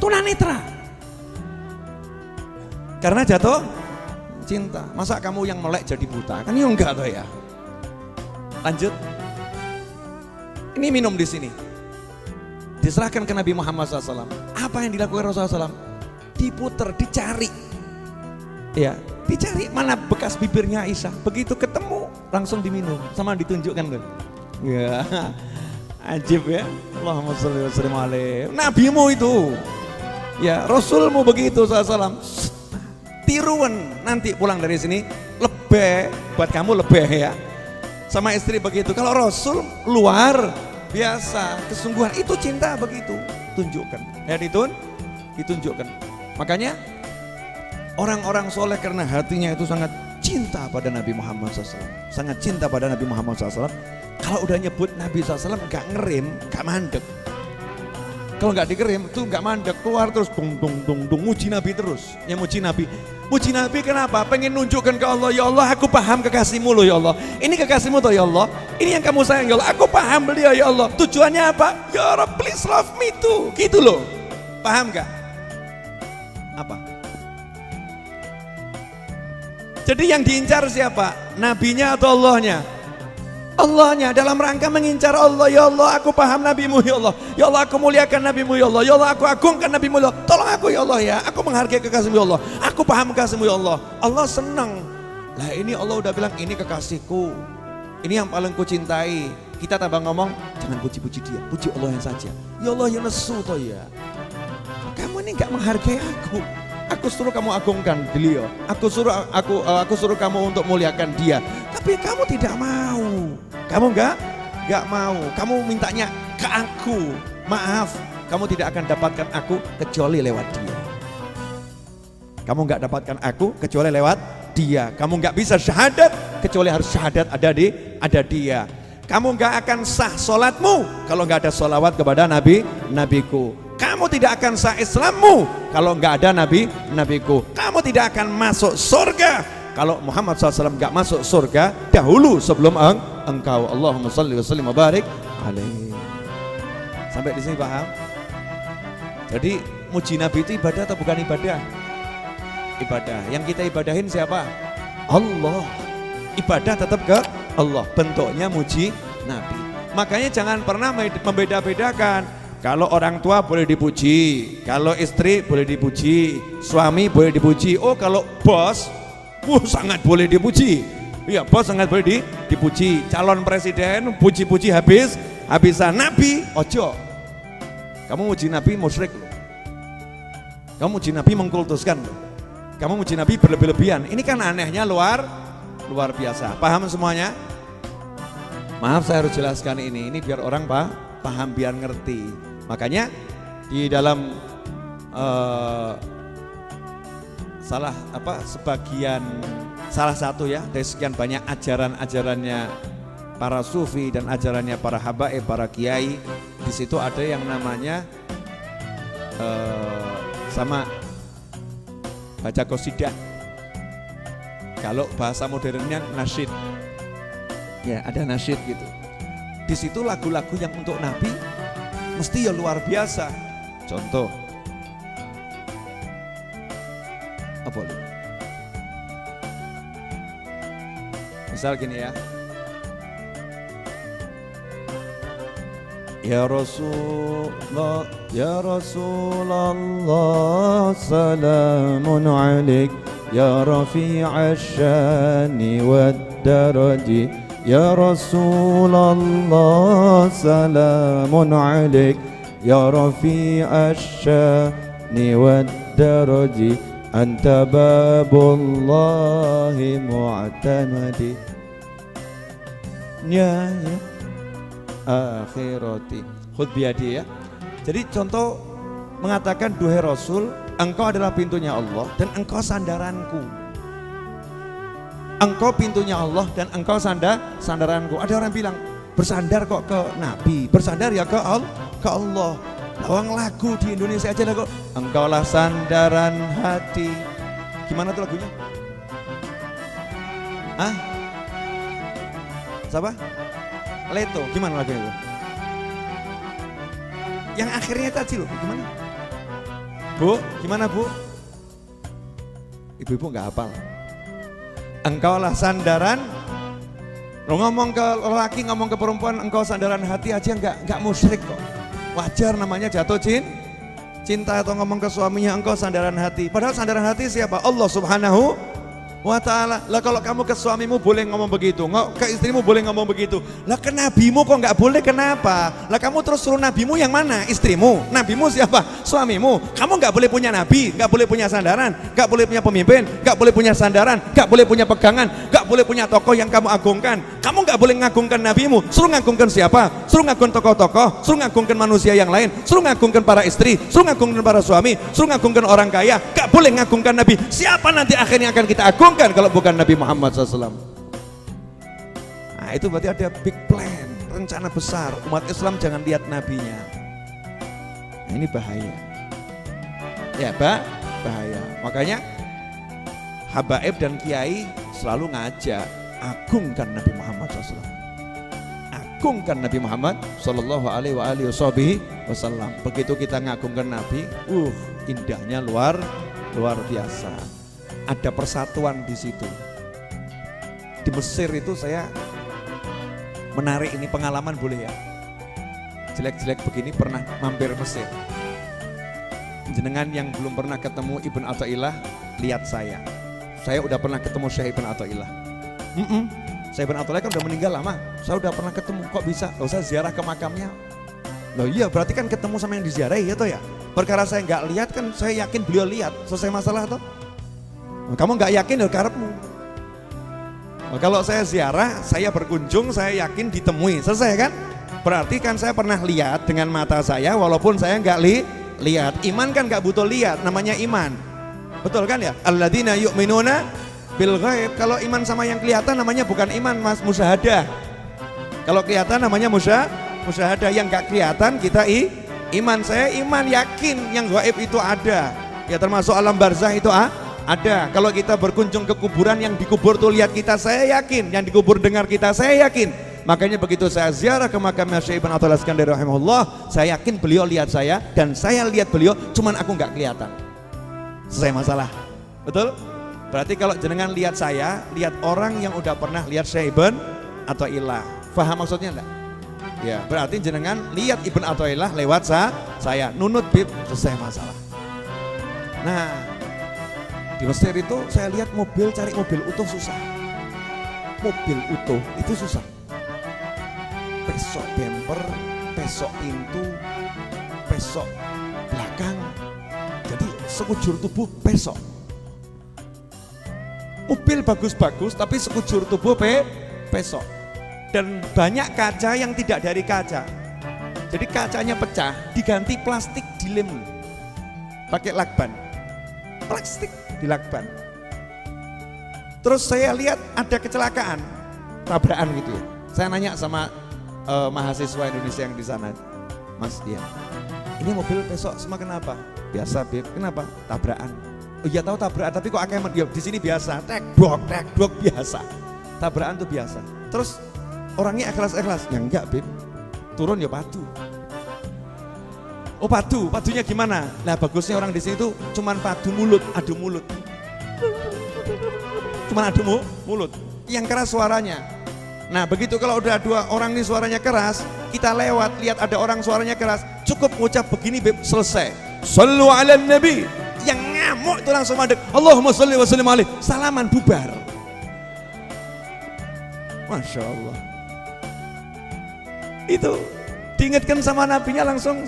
Tunanetra. Karena jatuh cinta. Masa kamu yang melek jadi buta? Kan ya enggak toh ya. Lanjut. Ini minum di sini. Diserahkan ke Nabi Muhammad SAW. Apa yang dilakukan Rasulullah SAW? Diputer, dicari. Ya, dicari mana bekas bibirnya Aisyah. Begitu ketemu, langsung diminum. Sama ditunjukkan tuh. Ya, ajib ya. Allahumma sholli wa sallim alaihi. Nabimu itu. Ya, Rasulmu begitu SAW. Tiruan nanti pulang dari sini lebih buat kamu lebih ya. Sama istri begitu. Kalau Rasul luar biasa, kesungguhan itu cinta begitu, tunjukkan. Ya ditunjukkan. Makanya orang-orang soleh karena hatinya itu sangat cinta pada Nabi Muhammad SAW, sangat cinta pada Nabi Muhammad SAW. Kalau udah nyebut Nabi SAW gak ngerim, gak mandek. Kalau gak digerim itu gak mandek, keluar terus dung, muji Nabi terus. Ya muji Nabi. Muji Nabi kenapa? Pengen nunjukkan ke Allah, ya Allah aku paham kekasihmu loh ya Allah. Ini kekasihmu toh ya Allah. Ini yang kamu sayang ya Allah. Aku paham beliau ya Allah. Tujuannya apa? Ya Rabb please love me too. Gitu loh. Paham gak? Apa? Jadi yang diincar siapa? Nabinya atau Allahnya? Allahnya, dalam rangka mengincar Allah. Ya Allah aku paham nabimu ya Allah. Ya Allah aku muliakan nabimu ya Allah. Ya Allah aku agungkan nabimu ya Allah. Tolong aku ya Allah ya. Aku menghargai kekasihmu ya Allah. Aku paham kekasihmu ya Allah. Allah senang. Lah ini Allah udah bilang ini kekasihku. Ini yang paling ku cintai. Kita tambah ngomong jangan puji-puji dia. Puji Allah yang saja. Ya Allah ya nesu toh ya. Kamu ini gak menghargai aku. Aku suruh kamu agungkan beliau. Aku suruh kamu untuk muliakan dia. Tapi kamu tidak mau. Kamu enggak mau. Kamu mintanya ke aku. Maaf, kamu tidak akan dapatkan aku kecuali lewat dia. Kamu enggak dapatkan aku kecuali lewat dia. Kamu enggak bisa syahadat kecuali harus syahadat ada dia. Kamu enggak akan sah solatmu kalau enggak ada solawat kepada nabiku. Kamu tidak akan sah Islammu kalau enggak ada nabiku. Kamu tidak akan masuk surga kalau Muhammad SAW enggak masuk surga dahulu sebelum engkau. Allahumma sholli wa sallim wa barik alaihi. Sampai di sini paham? Jadi muji Nabi itu ibadah atau bukan ibadah? Ibadah. Yang kita ibadahin siapa? Allah. Ibadah tetap ke Allah. Bentuknya muji Nabi. Makanya jangan pernah membeda-bedakan. Kalau orang tua boleh dipuji, kalau istri boleh dipuji, suami boleh dipuji. Oh kalau bos, sangat boleh dipuji. Iya bos sangat boleh dipuji. Calon presiden puji-puji habisan. Nabi ojo. Kamu muji Nabi musyrik loh. Kamu muji Nabi mengkultuskan loh. Kamu muji Nabi berlebih-lebihan. Ini kan anehnya luar biasa. Paham semuanya? Maaf saya harus jelaskan ini biar orang paham biar ngerti. Makanya di dalam salah satu ya dari sekian banyak ajarannya para sufi dan ajarannya para habaib, para kiai, di situ ada yang namanya sama baca qasidah. Kalau bahasa modernnya nasyid. Ya, ada nasyid gitu. Di situ lagu-lagu yang untuk Nabi mesti ya luar biasa. Contoh apa lu? Misal gini ya. Ya Rasulullah, ya Rasulullah, salamun alaik, ya rafi'ash syani wad daraji. Ya Rasulullah salamun alaik ya rafi'ash syani wad daraji anta babullahi mu'tamadi ya akhirati khud biadi ya. Jadi contoh mengatakan duhai Rasul Engkau adalah pintunya Allah dan engkau sandaranku. Engkau pintunya Allah dan engkau sandaranku. Ada orang bilang, bersandar kok ke Nabi, bersandar ya ke Allah. Lawang lagu di Indonesia aja lah kok. Engkaulah sandaran hati. Gimana tuh lagunya? Hah? Siapa? Leto, gimana lagunya itu? Yang akhirnya tadi loh, gimana? Bu, gimana Bu? Ibu-ibu nggak hafal. Engkaulah sandaran. Lo ngomong ke lelaki, ngomong ke perempuan, engkau sandaran hati aja nggak musyrik kok. Wajar namanya jatuh cinta. Atau ngomong ke suaminya, engkau sandaran hati. Padahal sandaran hati siapa? Allah Subhanahu wa ta'ala. Lah kalau kamu ke suamimu boleh ngomong begitu, ke istrimu boleh ngomong begitu, lah ke nabimu kok nggak boleh, kenapa? Lah kamu terus suruh nabimu yang mana? Istrimu. Nabimu siapa? Suamimu. Kamu nggak boleh punya nabi, nggak boleh punya sandaran, nggak boleh punya pemimpin, nggak boleh punya sandaran, nggak boleh punya pegangan, nggak boleh punya tokoh yang kamu agungkan. Kamu nggak boleh ngagungkan nabimu. Suruh ngagungkan siapa? Suruh ngagungkan tokoh-tokoh, suruh ngagungkan manusia yang lain, suruh ngagungkan para istri, suruh ngagungkan para suami, suruh ngagungkan orang kaya. Nggak boleh ngagungkan nabi. Siapa nanti akhirnya akan kita agungkan kalau bukan Nabi Muhammad SAW? Nah itu berarti ada big plan, rencana besar. Umat Islam jangan lihat nabinya. Nah ini bahaya. Ya bahaya. Makanya habaib dan kiai selalu ngajak, agungkan Nabi Muhammad SAW. Agungkan Nabi Muhammad Sallallahu Alaihi Wasallam. Begitu kita ngagungkan Nabi, indahnya luar biasa. Ada persatuan di situ. Di Mesir itu saya menarik, ini pengalaman boleh ya. Jelek-jelek begini pernah mampir Mesir. Jenengan yang belum pernah ketemu Ibn Athaillah, lihat saya. Saya udah pernah ketemu Syekh Ibn Athaillah. Syekh Ibn Athaillah kan udah meninggal lama. Saya udah pernah ketemu, kok bisa? Loh saya ziarah ke makamnya. Loh iya berarti kan ketemu sama yang diziarahi ya toh ya. Perkara saya nggak lihat kan saya yakin beliau lihat. Selesai masalah toh. Kamu nggak yakin ya karepmu. Kalau saya ziarah, saya berkunjung, saya yakin ditemui, selesai kan? Berarti kan saya pernah lihat dengan mata saya, walaupun saya nggak lihat. Iman kan nggak butuh lihat, namanya iman. Betul kan ya? Alladzina yu'minuna bil ghaib. Kalau iman sama yang kelihatan namanya bukan iman, Mas, musyahadah. Kalau kelihatan namanya musyahadah. Yang nggak kelihatan kita iman. Saya iman, yakin yang ghaib itu ada. Ya termasuk alam barzah itu ada. Kalau kita berkunjung ke kuburan, yang dikubur tuh lihat kita, saya yakin. Yang dikubur dengar kita, saya yakin. Makanya begitu saya ziarah ke makamnya Syekh Ibn Athaillah Iskandari rahimahullah, saya yakin beliau lihat saya dan saya lihat beliau, cuman aku nggak kelihatan. Selesai masalah. Betul? Berarti kalau jenengan lihat saya, lihat orang yang udah pernah lihat Syekh Ibn Athaillah. Faham maksudnya enggak? Ya, berarti jenengan lihat Ibn Athaillah lewat saya. Nunut bib, selesai masalah. Nah, di Mesir itu saya lihat mobil, cari mobil utuh susah. Mobil utuh itu susah. Pesok bumper, pesok pintu, pesok belakang. Jadi sekujur tubuh pesok. Mobil bagus-bagus tapi sekujur tubuh pesok. Dan banyak kaca yang tidak dari kaca. Jadi kacanya pecah, diganti plastik dilem. Pakai lakban. Plastik dilakban. Terus saya lihat ada kecelakaan, tabrakan gitu ya. Saya nanya sama mahasiswa Indonesia yang di sana, Mas, dia, ini mobil besok semua kenapa? Biasa, Beb. Kenapa? Tabrakan. Oh iya tahu tabrakan, tapi kok akhirnya di sini biasa, tek blok biasa. Tabrakan tuh biasa. Terus orangnya ikhlas-ikhlas, ya enggak, Beb. Turun ya padu. Oh padunya gimana? Nah bagusnya orang di sini tuh cuman padu mulut, adu mulut. Cuman adu mulut, yang keras suaranya. Nah begitu kalau udah dua orang ini suaranya keras, kita lewat, lihat ada orang suaranya keras, cukup ngucap begini Beb, selesai. Shallu ala nabi. Yang ngamuk itu langsung mandek, Allahumma sholli wa sallim alaihi. Salaman bubar. Masya Allah. Itu diingatkan sama nabinya langsung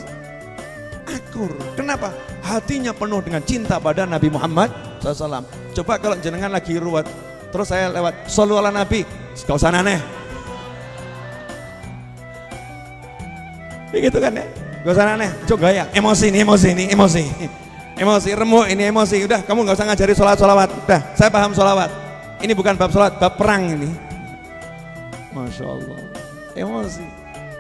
akur. Kenapa? Hatinya penuh dengan cinta pada Nabi Muhammad SAW. Coba kalau jenengan lagi ruwet, terus saya lewat, shollu ala nabi, gak usah aneh. Begitu kan ya? Gak usah aneh, coba ya, emosi. Emosi, remuk, ini emosi. Udah, kamu nggak usah ngajari sholawat. Udah, saya paham sholawat. Ini bukan bab sholat, bab perang ini. Masya Allah, emosi.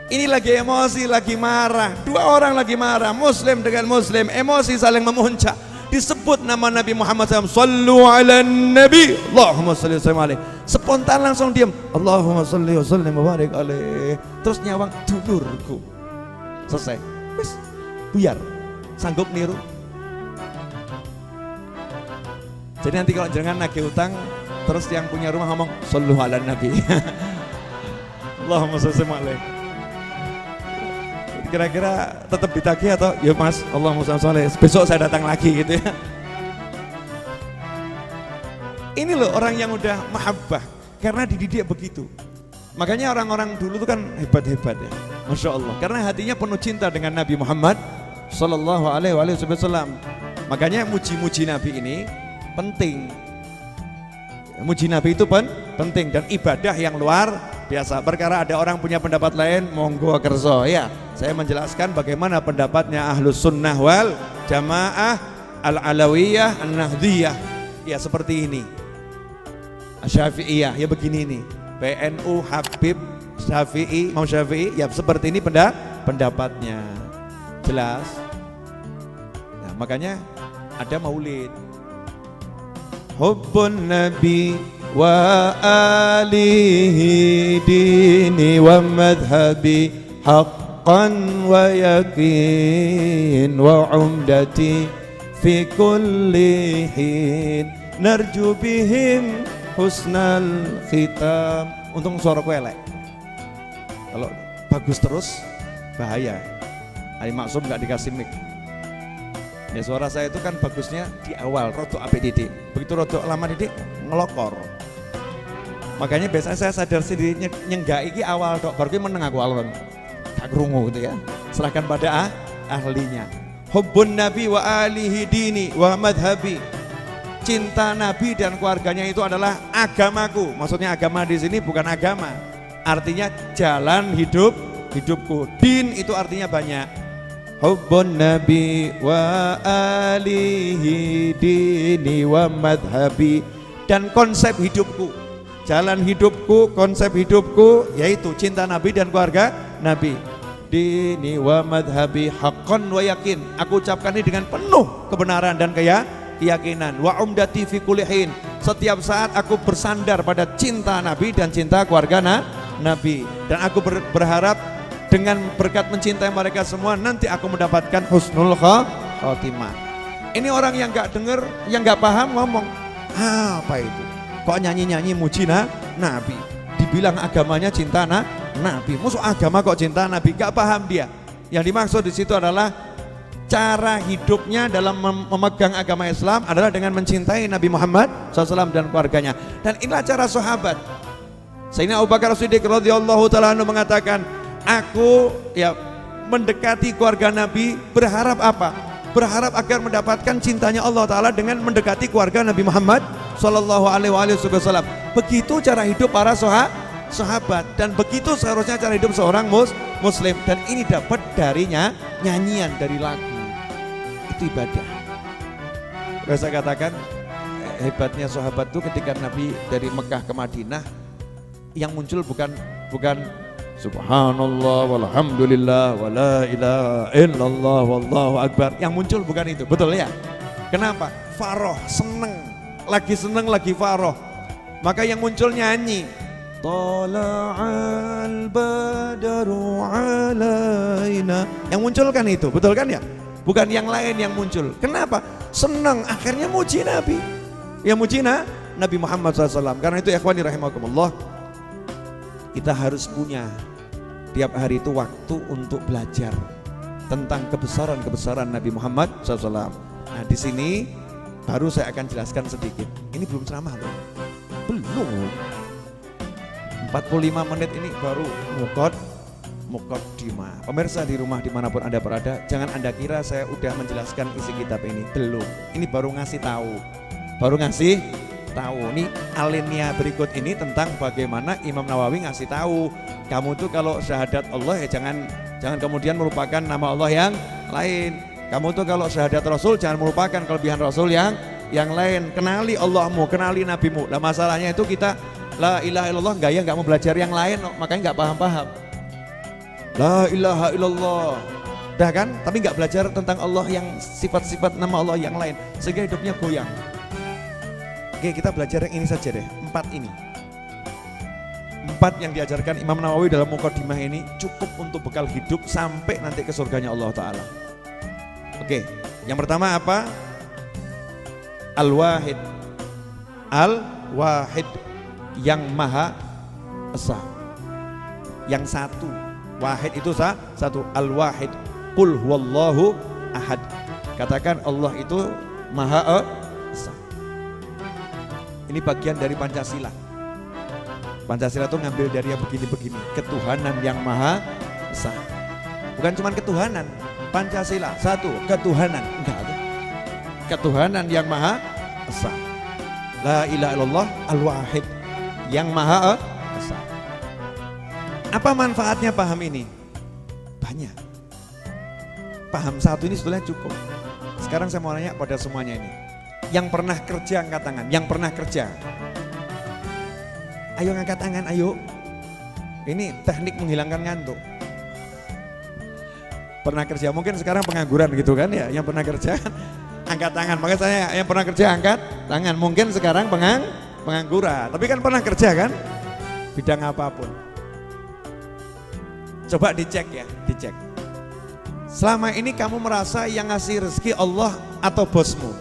Ini lagi emosi, lagi marah. Dua orang lagi marah, muslim dengan muslim, emosi saling memuncak. Disebut nama Nabi Muhammad SAW, sallu ala nabi, Allahumma salli wa sallim alaih. Spontan langsung diam, Allahumma salli wa sallim wa barik alaih. Terus nyawang, dulurku. Selesai, wis, buyar, sanggup niru. Jadi nanti kalau jangan nagih utang, terus yang punya rumah ngomong, sallu ala nabi. Allahumma salli wa sallim alaih. Kira-kira tetap ditagih atau ya mas, Allahumma sholli, besok saya datang lagi gitu ya. Ini loh orang yang udah mahabbah karena dididik begitu. Makanya orang-orang dulu tuh kan hebat-hebat ya, Masya Allah, karena hatinya penuh cinta dengan Nabi Muhammad Sallallahu Alaihi Wasallam. Makanya muji-muji Nabi ini penting. Muji Nabi itu penting dan ibadah yang luar biasa. Perkara ada orang punya pendapat lain, monggo kerso ya. Saya menjelaskan bagaimana pendapatnya Ahlus Sunnah wal Jamaah Al-Alawiyah An-Nahdiyah. Ya seperti ini. Syafi'iyah ya begini nih. PNU Habib Syafi'i, Imam Syafi'i ya seperti ini pendapatnya. Jelas. Nah, makanya ada maulid. Hubbun Nabi wa alihi dini wa madhabi haqqan wa yakin wa umdati fi kulli hin narju bihim husnal khitam. Untung suara ku elek, kalau bagus terus bahaya. Ali Maksum gak dikasih mic. Ya suara saya itu kan bagusnya di awal, rodok apik didik. Begitu rodok lama didik, ngelokor. Makanya biasanya saya sadar sendiri nyenggak iki awal dok, baru meneng aku alon. Gak krungu gitu ya. Serahkan pada ahlinya. Hubbun Nabi wa alihi dini wa madhabi. Cinta Nabi dan keluarganya itu adalah agamaku. Maksudnya agama di sini bukan agama. Artinya jalan hidupku. Din itu artinya banyak. Hubbun Nabi wa alihi dini wa madhabi. Dan konsep hidupku, jalan hidupku, konsep hidupku yaitu cinta Nabi dan keluarga Nabi. Dini wa madhabi haqqan wa yakin. Aku ucapkan ini dengan penuh kebenaran dan keyakinan. Wa umdati fi kulli hin. Setiap saat aku bersandar pada cinta Nabi dan cinta keluarga Nabi. Dan aku berharap dengan berkat mencintai mereka semua nanti aku mendapatkan husnul khotimah. Ini orang yang gak dengar, yang gak paham ngomong, apa itu? Kok nyanyi-nyanyi muji Nabi? Dibilang agamanya cinta Nabi. Musuh agama kok cinta Nabi? Gak paham dia. Yang dimaksud di situ adalah cara hidupnya dalam memegang agama Islam adalah dengan mencintai Nabi Muhammad SAW dan keluarganya. Dan inilah cara sahabat. Sayyidina Abu Bakar As-Siddiq radhiyallahu ta'ala anhu mengatakan, aku ya mendekati keluarga Nabi berharap apa? Berharap agar mendapatkan cintanya Allah Ta'ala dengan mendekati keluarga Nabi Muhammad Sallallahu Alaihi Wasallam. Begitu cara hidup para sahabat dan begitu seharusnya cara hidup seorang muslim. Dan ini dapat darinya nyanyian dari lagu. Itu ibadah. Saya katakan hebatnya sahabat itu ketika Nabi dari Mekah ke Madinah yang muncul bukan Subhanallah walhamdulillah wala ilaha illallah wallahu akbar. Yang muncul bukan itu, betul ya? Kenapa? Faroh, seneng, lagi faroh. Maka yang muncul nyanyi. Tala'al badaru alaina. Yang muncul kan itu, betul kan ya? Bukan yang lain yang muncul. Kenapa? Seneng, akhirnya muji Nabi. Yang muji Nabi Muhammad SAW. Karena itu ikhwani rahimakumullah, kita harus punya tiap hari itu waktu untuk belajar tentang kebesaran Nabi Muhammad SAW. Nah di sini baru saya akan jelaskan sedikit. Ini belum ceramah loh, belum. 45 menit ini baru muqaddimah. Pemirsa di rumah dimanapun Anda berada, jangan Anda kira saya udah menjelaskan isi kitab ini. Belum. Ini baru ngasih tahu. Nih alinea berikut ini tentang bagaimana Imam Nawawi ngasih tahu kamu tuh kalau syahadat Allah ya jangan kemudian merupakan nama Allah yang lain. Kamu tuh kalau syahadat Rasul jangan melupakan kelebihan Rasul yang lain. Kenali Allahmu, kenali Nabimu. Nah masalahnya itu kita la ilaha illallah nggak mau belajar yang lain, makanya nggak paham-paham. La ilaha illallah, dah kan? Tapi nggak belajar tentang Allah yang sifat-sifat nama Allah yang lain, sehingga hidupnya goyang. Oke, kita belajar yang ini saja deh, 4 ini. 4 yang diajarkan Imam Nawawi dalam Muqaddimah ini cukup untuk bekal hidup sampai nanti ke surganya Allah Ta'ala. Oke, yang pertama apa? Al-Wahid. Al-Wahid, yang Maha Esa, yang satu. Wahid itu satu. Al-Wahid. Qul huwallahu ahad. Katakan Allah itu Maha Esa. Ini bagian dari Pancasila. Pancasila itu ngambil dari yang begini-begini, ketuhanan yang Maha Esa. Bukan cuma ketuhanan, Pancasila satu, ketuhanan, enggak ada. Ketuhanan yang Maha Esa. La ilaha illallah al-wahid, yang Maha Esa. Apa manfaatnya paham ini? Banyak. Paham satu ini sebetulnya cukup. Sekarang saya mau nanya pada semuanya ini. Yang pernah kerja angkat tangan, yang pernah kerja. Ayo ngangkat tangan, ayo. Ini teknik menghilangkan ngantuk. Pernah kerja, mungkin sekarang pengangguran gitu kan ya, yang pernah kerja angkat tangan. Makanya saya yang pernah kerja angkat tangan, mungkin sekarang pengangguran. Tapi kan pernah kerja kan, bidang apapun. Coba dicek ya, dicek. Selama ini kamu merasa yang ngasih rezeki Allah atau bosmu?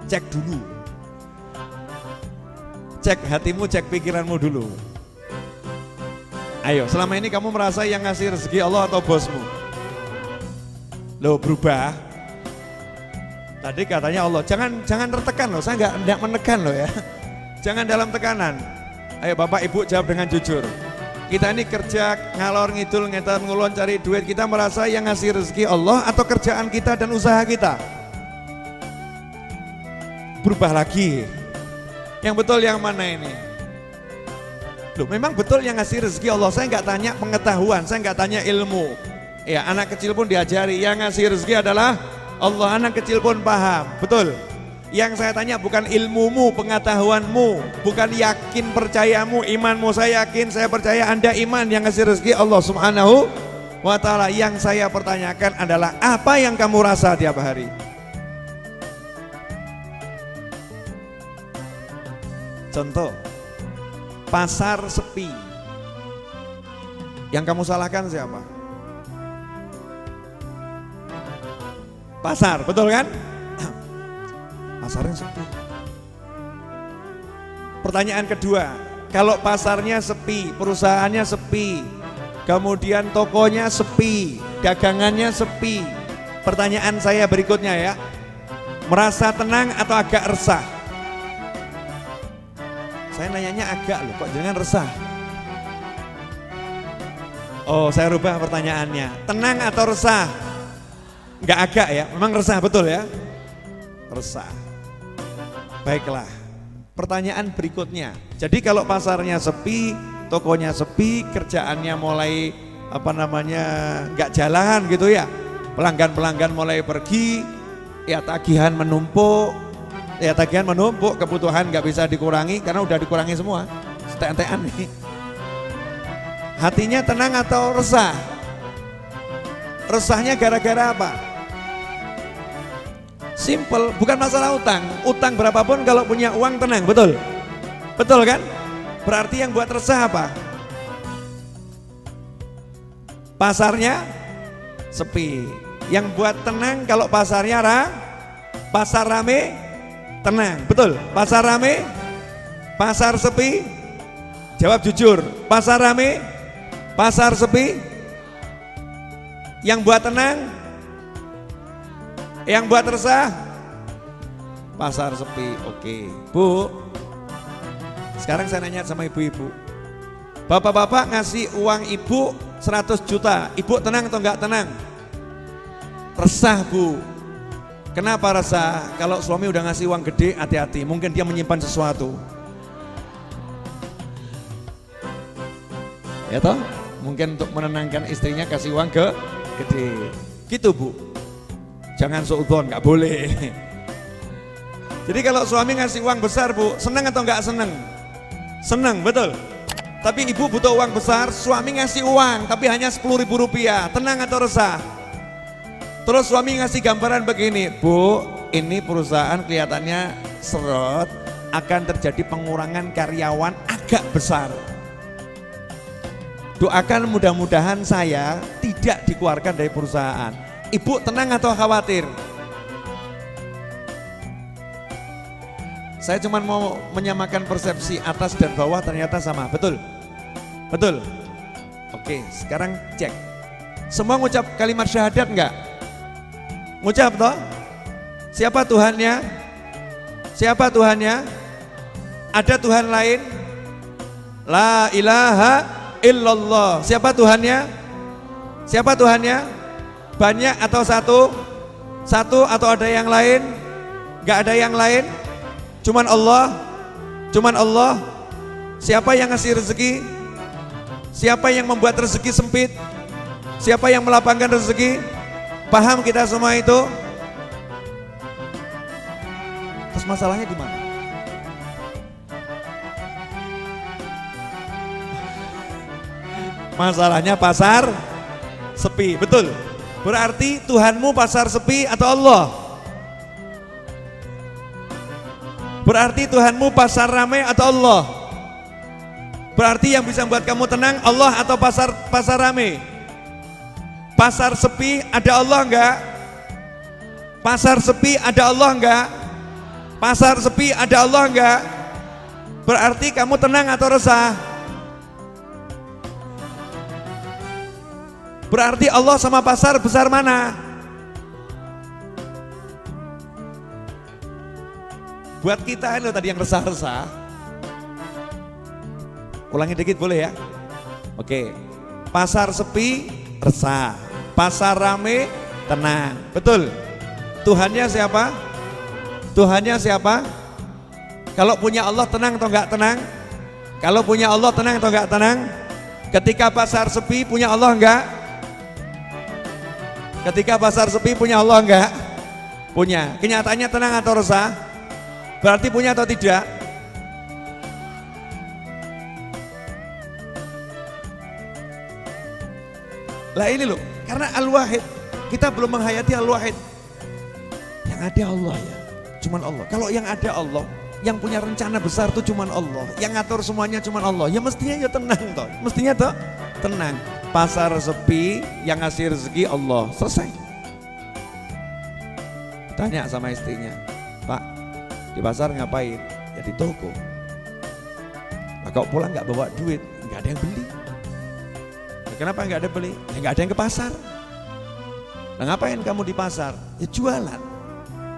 Cek dulu. Cek hatimu, cek pikiranmu dulu. Ayo, selama ini kamu merasa yang ngasih rezeki Allah atau bosmu? Loh, berubah. Tadi katanya Allah, jangan tertekan loh, saya enggak menekan loh ya. Jangan dalam tekanan. Ayo Bapak Ibu jawab dengan jujur. Kita ini kerja ngalor ngidul ngetan ngulon cari duit, kita merasa yang ngasih rezeki Allah atau kerjaan kita dan usaha kita? Berubah lagi. Yang betul yang mana ini? Loh, memang betul yang ngasih rezeki Allah. Saya nggak tanya pengetahuan, saya nggak tanya ilmu. Ya, anak kecil pun diajari yang ngasih rezeki adalah Allah. Anak kecil pun paham, betul. Yang saya tanya bukan ilmumu, pengetahuanmu, bukan yakin percayamu, imanmu. Saya yakin, saya percaya Anda iman. Yang ngasih rezeki Allah Subhanahu wa Ta'ala. Yang saya pertanyakan adalah apa yang kamu rasa tiap hari? Contoh, pasar sepi. Yang kamu salahkan siapa? Pasar, betul kan? Pasarnya sepi. Pertanyaan kedua, kalau pasarnya sepi, perusahaannya sepi, kemudian tokonya sepi, dagangannya sepi. Pertanyaan saya berikutnya ya, merasa tenang atau agak resah? Saya nanyanya agak loh, kok jangan resah? Oh, saya rubah pertanyaannya. Tenang atau resah? Enggak agak ya, memang resah betul ya? Resah. Baiklah, pertanyaan berikutnya. Jadi kalau pasarnya sepi, tokonya sepi, kerjaannya mulai enggak jalan gitu ya. Pelanggan-pelanggan mulai pergi, ya tagihan menumpuk. Ya tagihan menumpuk, kebutuhan nggak bisa dikurangi karena udah dikurangi semua. Setentean nih. Hatinya tenang atau resah? Resahnya gara-gara apa? Simple, bukan masalah utang. Utang berapapun kalau punya uang tenang, betul? Betul kan? Berarti yang buat resah apa? Pasarnya sepi. Yang buat tenang kalau pasarnya pasar rame, tenang, betul. Pasar rame, pasar sepi. Jawab jujur. Pasar rame, pasar sepi. Yang buat tenang, yang buat resah, pasar sepi. Oke, Bu. Sekarang saya nanya sama ibu-ibu. Bapak-bapak ngasih uang ibu 100 juta. Ibu tenang atau enggak tenang? Resah, Bu. Kenapa resah? Kalau suami udah ngasih uang gede, hati-hati, mungkin dia menyimpan sesuatu. Ya toh? Mungkin untuk menenangkan istrinya kasih uang gede. Gitu Bu. Jangan suudzon, nggak boleh. Jadi kalau suami ngasih uang besar Bu, seneng atau nggak seneng? Seneng, betul. Tapi ibu butuh uang besar, suami ngasih uang tapi hanya 10.000 rupiah, tenang atau resah? Terus suami ngasih gambaran begini, Bu, ini perusahaan kelihatannya seret, akan terjadi pengurangan karyawan agak besar. Doakan mudah-mudahan saya tidak dikeluarkan dari perusahaan. Ibu tenang atau khawatir? Saya cuma mau menyamakan persepsi atas dan bawah, ternyata sama, betul? Betul? Oke, sekarang cek. Semua ngucap kalimat syahadat enggak? Ngucap toh? Siapa Tuhannya? Siapa Tuhannya? Ada Tuhan lain? La ilaha illallah. Siapa Tuhannya? Siapa Tuhannya? Banyak atau satu? Satu atau ada yang lain? Enggak ada yang lain? Cuman Allah? Cuman Allah? Siapa yang ngasih rezeki? Siapa yang membuat rezeki sempit? Siapa yang melapangkan rezeki? Paham kita semua itu? Terus masalahnya di mana? Masalahnya pasar sepi, betul. Berarti Tuhanmu pasar sepi atau Allah? Berarti Tuhanmu pasar ramai atau Allah? Berarti yang bisa membuat kamu tenang Allah atau pasar ramai? Pasar sepi ada Allah enggak? Pasar sepi ada Allah enggak? Pasar sepi ada Allah enggak? Berarti kamu tenang atau resah? Berarti Allah sama pasar besar mana? Buat kita ini tadi yang resah-resah. Ulangi dikit boleh ya? Oke. Pasar sepi resah, pasar rame tenang. Betul? Tuhannya siapa? Tuhannya siapa? Kalau punya Allah tenang atau enggak tenang? Kalau punya Allah tenang atau enggak tenang? Ketika pasar sepi punya Allah enggak? Ketika pasar sepi punya Allah enggak? Punya. Kenyataannya tenang atau resah? Berarti punya atau tidak? Lah ini loh, karena Al-Wahid, kita belum menghayati Al-Wahid. Yang ada Allah ya, cuman Allah. Kalau yang ada Allah, yang punya rencana besar tuh cuman Allah, yang ngatur semuanya cuman Allah. Ya mestinya ya tenang toh, mestinya toh tenang. Pasar sepi, yang ngasih rezeki Allah, selesai. Tanya sama istrinya, Pak, di pasar ngapain? Ya di toko. Nah, kau pulang nggak bawa duit, nggak ada yang beli. Nah, kenapa nggak ada beli? Ya nggak ada yang ke pasar. Nah ngapain kamu di pasar? Ya jualan.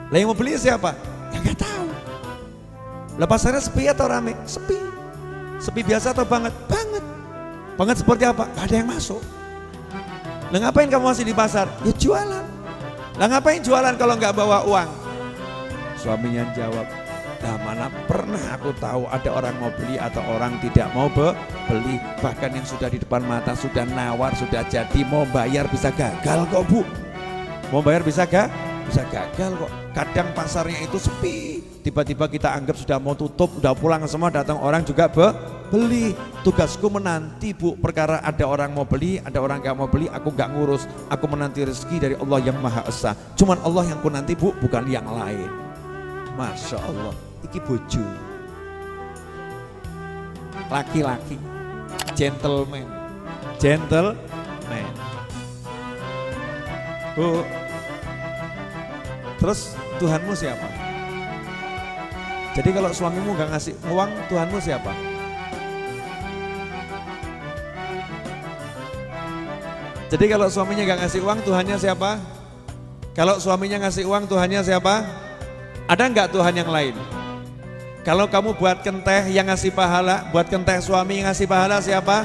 Lah yang mau beli siapa? Ya nggak tahu. Lah pasarnya sepi atau rame? Sepi. Sepi biasa atau banget? Banget. Banget seperti apa? Gak ada yang masuk. Lah ngapain kamu masih di pasar? Ya jualan. Lah ngapain jualan kalau nggak bawa uang? Suaminya jawab, nah mana pernah aku tahu ada orang mau beli atau orang tidak mau beli. Bahkan yang sudah di depan mata sudah nawar, sudah jadi, mau bayar bisa gagal kok Bu. Mau bayar bisa gagal kok. Kadang pasarnya itu sepi, tiba-tiba kita anggap sudah mau tutup, udah pulang semua, datang orang juga beli. Tugasku menanti Bu, perkara ada orang mau beli, ada orang gak mau beli, aku gak ngurus. Aku menanti rezeki dari Allah yang Maha Esa. Cuman Allah yang ku nanti Bu, bukan yang lain. Masya Allah, iki bojo, laki-laki, gentleman. Bu, terus Tuhanmu siapa? Jadi kalau suamimu gak ngasih uang, Tuhanmu siapa? Jadi kalau suaminya gak ngasih uang, Tuhannya siapa? Kalau suaminya ngasih uang, Tuhannya siapa? Ada enggak Tuhan yang lain? Kalau kamu buat kenteh yang ngasih pahala, buat kenteh suami yang ngasih pahala siapa?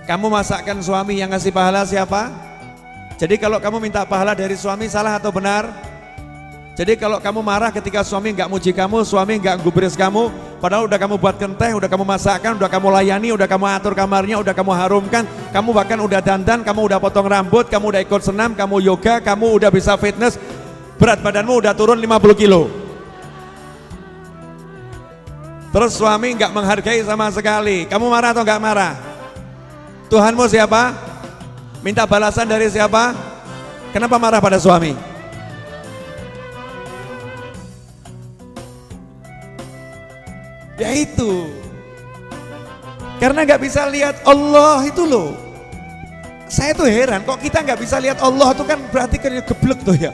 Kamu masakkan suami yang ngasih pahala siapa? Jadi kalau kamu minta pahala dari suami salah atau benar? Jadi kalau kamu marah ketika suami nggak muji kamu, suami nggak gubris kamu, padahal udah kamu buatkan teh, udah kamu masakkan, udah kamu layani, udah kamu atur kamarnya, udah kamu harumkan, kamu bahkan udah dandan, kamu udah potong rambut, kamu udah ikut senam, kamu yoga, kamu udah bisa fitness, berat badanmu udah turun 50 kilo. Terus suami nggak menghargai sama sekali, kamu marah atau nggak marah? Tuhanmu siapa? Minta balasan dari siapa? Kenapa marah pada suami? Ya itu, karena nggak bisa lihat Allah itu loh. Saya tuh heran, kok kita nggak bisa lihat Allah itu kan berarti kan geblek tuh ya.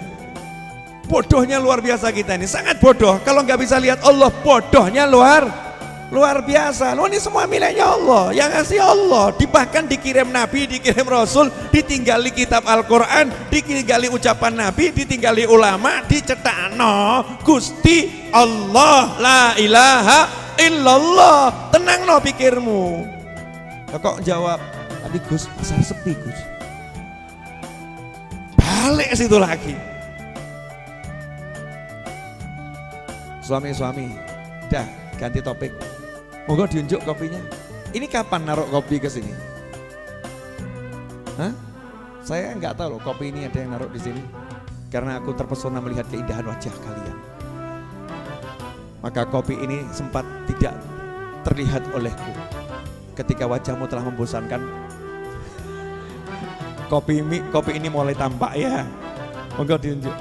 Bodohnya luar biasa kita ini, sangat bodoh. Kalau nggak bisa lihat Allah, bodohnya luar biasa. Loh ini semua miliknya Allah, yang ngasih Allah. Bahkan dikirim Nabi, dikirim Rasul, ditinggali kitab Al-Quran, ditinggali ucapan Nabi, ditinggali ulama, dicetakno Gusti Allah, la ilaha illallah. Tenang no pikirmu. Kok jawab, tapi Gus pasar sepi Gus. Balik situ lagi. Suami-suami, dah ganti topik. Moga diunjuk kopinya. Ini kapan naruh kopi ke sini? Hah? Saya nggak tahu loh kopi ini ada yang naruh di sini. Karena aku terpesona melihat keindahan wajah kalian. Maka kopi ini sempat tidak terlihat olehku. Ketika wajahmu telah membosankan, kopi ini mulai tampak ya. Moga diunjuk.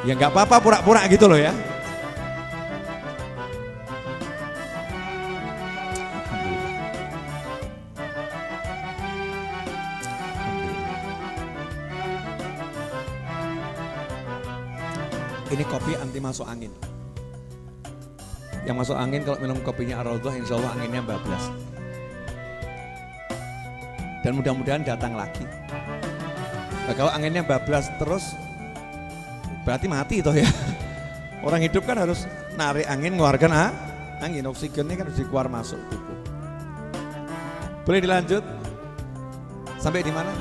Ya nggak apa-apa pura-pura gitu loh ya. Ini kopi anti masuk angin. Yang masuk angin kalau minum kopinya Ar-Raudhah, insya Allah anginnya bablas. Dan mudah-mudahan datang lagi. Nah, kalau anginnya bablas terus, berarti mati toh ya. Orang hidup kan harus narik angin, ngeluarkan angin. Oksigennya kan harus dikeluar masuk tubuh. Boleh dilanjut? Sampai di mana?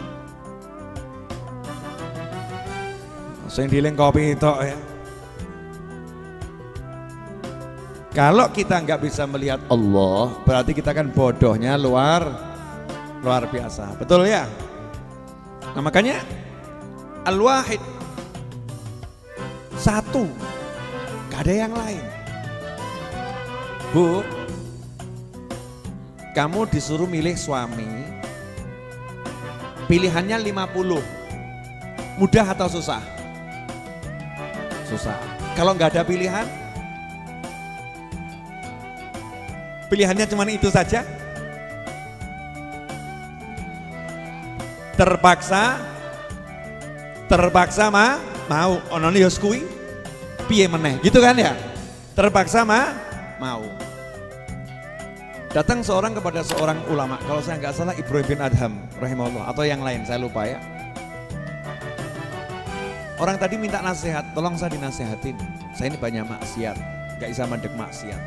Sing diling kopi itu ya. Kalau kita nggak bisa melihat Allah, berarti kita kan bodohnya luar biasa. Betul ya? Nah makanya Al-Wahid satu, gak ada yang lain. Bu, kamu disuruh milih suami, pilihannya 50. Mudah atau susah? Susah. Kalau nggak ada pilihan, pilihannya cuma itu saja. Terpaksa mau onone yo kuwi piye meneh gitu kan ya. Terpaksa mau. Datang seorang kepada seorang ulama, kalau saya nggak salah Ibrahim bin Adham rahimahullah atau yang lain saya lupa ya. Orang tadi minta nasihat, tolong saya dinasehatin. Saya ini banyak maksiat, nggak bisa mendek maksiat.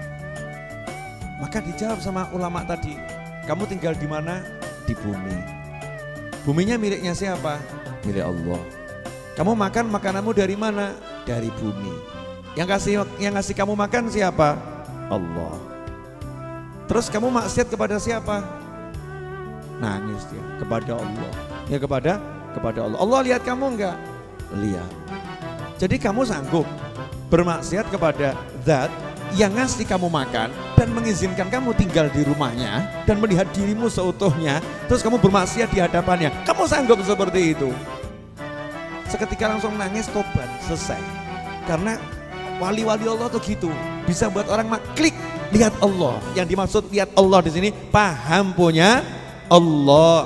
Maka dijawab sama ulama tadi, kamu tinggal di mana? Di bumi. Buminya miliknya siapa? Milik Allah. Kamu makan makananmu dari mana? Dari bumi. Yang ngasih kamu makan siapa? Allah. Terus kamu maksiat kepada siapa? Nangis dia kepada Allah. Ya kepada Allah. Allah lihat kamu enggak? Lihat. Jadi kamu sanggup bermaksiat kepada zat yang ngasih kamu makan dan mengizinkan kamu tinggal di rumahnya dan melihat dirimu seutuhnya, terus kamu bermaksiat di hadapannya. Kamu sanggup seperti itu? Seketika langsung nangis, tobat, selesai. Karena wali-wali Allah tuh gitu, bisa buat orang klik lihat Allah. Yang dimaksud lihat Allah di sini paham punya Allah.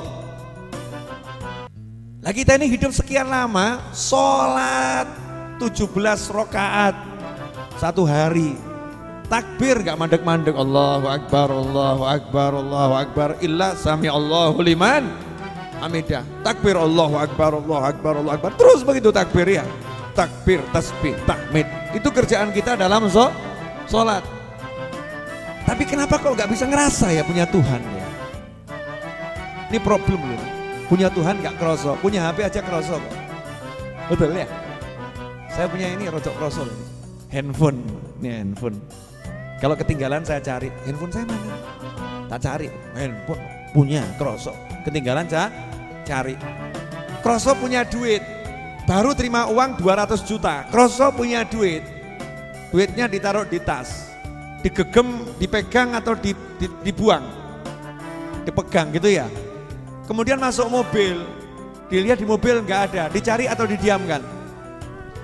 Lah kita ini hidup sekian lama, sholat 17 rakaat satu hari. Takbir gak mandek-mandek, Allahu Akbar, Allahu Akbar, Allahu Akbar, illa sami Allahu liman hamidah. Takbir Allahu Akbar, Allahu Akbar, Allahu Akbar. Terus begitu takbir ya. Takbir, tasbih, tahmid. Itu kerjaan kita dalam sholat. Tapi kenapa kok gak bisa ngerasa ya punya Tuhan ya? Ini problem loh. Punya Tuhan gak kerasa, punya HP aja kerasa kok. Betul ya? Saya punya ini rojok krosol, handphone, ini handphone. Kalau ketinggalan saya cari, handphone saya mana? Tak cari, handphone punya krosol. Ketinggalan saya cari. Krosol punya duit, baru terima uang 200 juta. Krosol punya duit, duitnya ditaruh di tas, digegem, dipegang atau dibuang, dipegang gitu ya. Kemudian masuk mobil, dilihat di mobil nggak ada, dicari atau didiamkan.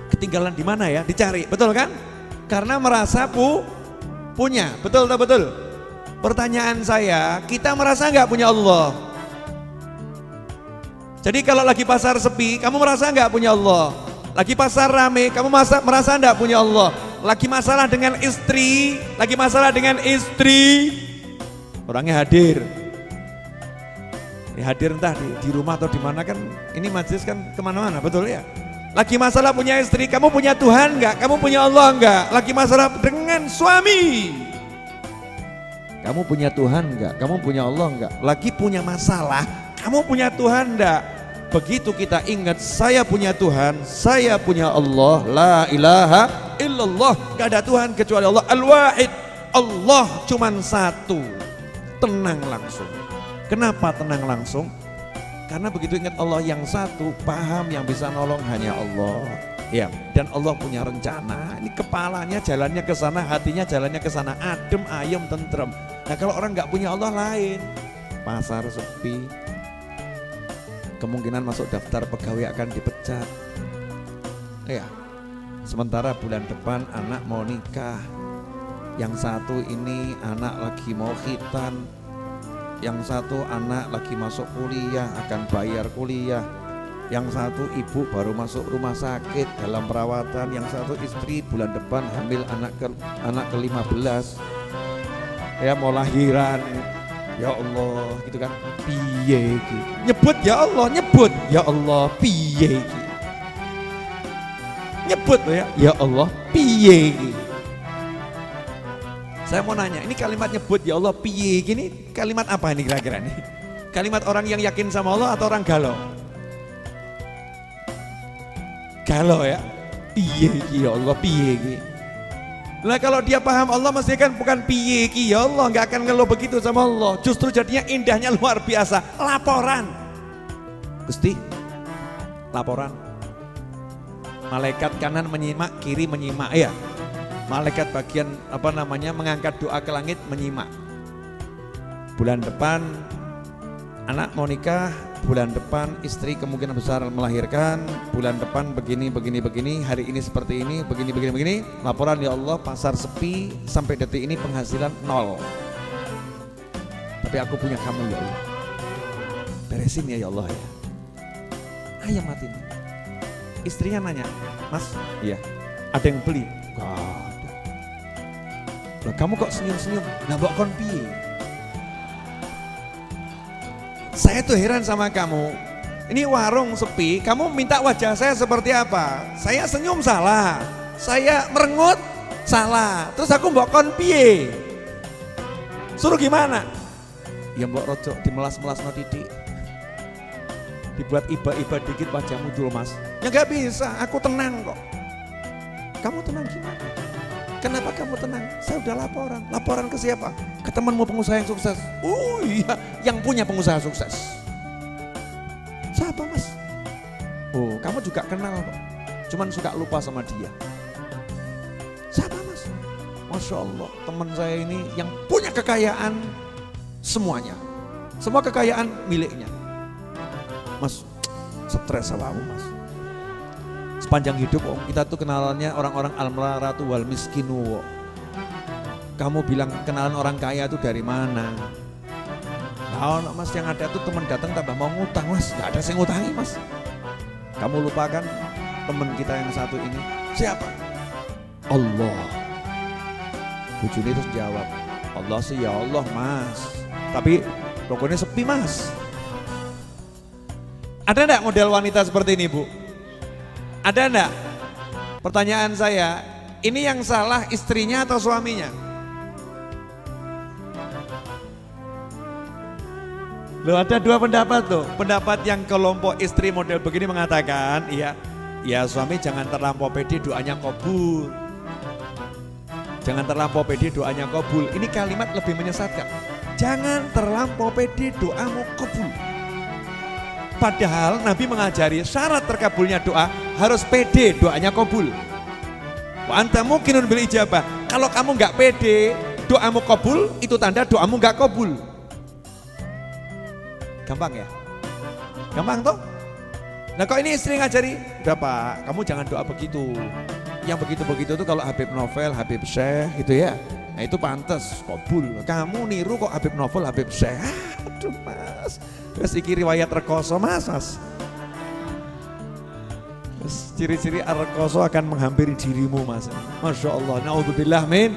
Ketinggalan di mana ya? Dicari, betul kan? Karena merasa punya, betul tak betul? Pertanyaan saya, kita merasa nggak punya Allah? Jadi kalau lagi pasar sepi, kamu merasa nggak punya Allah? Lagi pasar rame, kamu merasa nggak punya Allah? Lagi masalah dengan istri, orangnya hadir. Ya, hadir entah di rumah atau di mana kan, ini majelis kan kemana-mana, betul ya? Lagi masalah punya istri, kamu punya Tuhan enggak? Kamu punya Allah enggak? Lagi masalah dengan suami, kamu punya Tuhan enggak? Kamu punya Allah enggak? Lagi punya masalah, kamu punya Tuhan enggak? Begitu kita ingat, saya punya Tuhan, saya punya Allah, la ilaha illallah, enggak ada Tuhan kecuali Allah, al-wahid, Allah cuman satu, tenang langsung. Kenapa tenang langsung? Karena begitu ingat Allah yang satu, paham yang bisa nolong hanya Allah. Ya, dan Allah punya rencana. Ini kepalanya jalannya ke sana, hatinya jalannya ke sana, adem, ayem, tentrem. Nah, kalau orang nggak punya Allah lain, pasar sepi, kemungkinan masuk daftar pegawai akan dipecat. Ya, sementara bulan depan anak mau nikah, yang satu ini anak lagi mau khitan, yang satu anak lagi masuk kuliah, akan bayar kuliah, yang satu ibu baru masuk rumah sakit dalam perawatan, yang satu istri bulan depan hamil anak ke-15, ya mau lahiran, ya Allah gitu kan, piye gitu. Nyebut ya Allah piye gitu. Nyebut ya Allah piye gitu. Saya mau nanya, ini kalimat nyebut ya Allah piye gini, kalimat apa ini kira-kira nih? Kalimat orang yang yakin sama Allah atau orang galau? Galau ya, piye ya Allah piye gini. Nah kalau dia paham Allah mesti kan bukan piye ya Allah, nggak akan ngeluh begitu sama Allah. Justru jadinya indahnya luar biasa, laporan. Gusti, laporan. Malaikat kanan menyimak, kiri menyimak ya. Malaikat bagian mengangkat doa ke langit menyimak. Bulan depan anak mau nikah, bulan depan istri kemungkinan besar melahirkan, bulan depan begini, hari ini seperti ini, begini. Laporan ya Allah, pasar sepi, sampai detik ini penghasilan 0. Tapi aku punya kamu ya Allah. Beresin ya Allah ya. Ayam mati. Istrinya nanya, Mas, iya, ada yang beli? Gak. Loh, kamu kok senyum-senyum? Nah mbok kon piye? Saya tuh heran sama kamu. Ini warung sepi, kamu minta wajah saya seperti apa? Saya senyum salah, saya merengut salah. Terus aku mbok kon piye? Suruh gimana? Ya mbok rojok dimelas-melas no titik. Dibuat iba-iba dikit wajahmu dulu Mas. Ya gak bisa, aku tenang kok. Kamu tenang gimana? Kenapa kamu tenang? Saya udah laporan. Laporan ke siapa? Ke temanmu pengusaha yang sukses. Oh iya, yang punya pengusaha sukses. Siapa Mas? Oh, kamu juga kenal kok. Cuman suka lupa sama dia. Siapa Mas? Masya Allah, teman saya ini yang punya kekayaan semuanya. Semua kekayaan miliknya. Mas, stres sama kamu Mas. Sepanjang hidup kita tuh kenalannya orang-orang al-maratu wal miskinu. Kamu bilang kenalan orang kaya itu dari mana? Nah Mas, yang ada tuh teman datang tambah mau ngutang Mas, gak ada yang ngutangi Mas. Kamu lupakan teman kita yang satu ini. Siapa? Allah. Bujuni terus jawab, Allah sih ya Allah Mas, tapi tokonya sepi Mas. Ada enggak model wanita seperti ini Bu? Ada enggak? Pertanyaan saya, ini yang salah istrinya atau suaminya? Loh, ada dua pendapat tuh. Pendapat yang kelompok istri model begini mengatakan, iya, Ya suami jangan terlampau pede doanya kabul. Jangan terlampau pede doanya kabul. Ini kalimat lebih menyesatkan. Jangan terlampau pede doamu kabul. Padahal Nabi mengajari syarat terkabulnya doa harus pede doanya kabul. Wa anta muqinun bil ijabah. Kalau kamu nggak pede doamu kabul, itu tanda doamu nggak kabul. Gampang ya? Gampang toh? Nah kok ini istri ngajari, udah Pak, kamu jangan doa begitu. Yang begitu-begitu itu kalau Habib Novel, Habib Syekh gitu ya. Nah itu pantas, kabul. Kamu niru kok Habib Novel, Habib Syekh. Aduh mas, terus iki riwayat rekoso mas. Terus ciri-ciri rekoso akan menghampiri dirimu mas. Masya Allah, naudzubillah min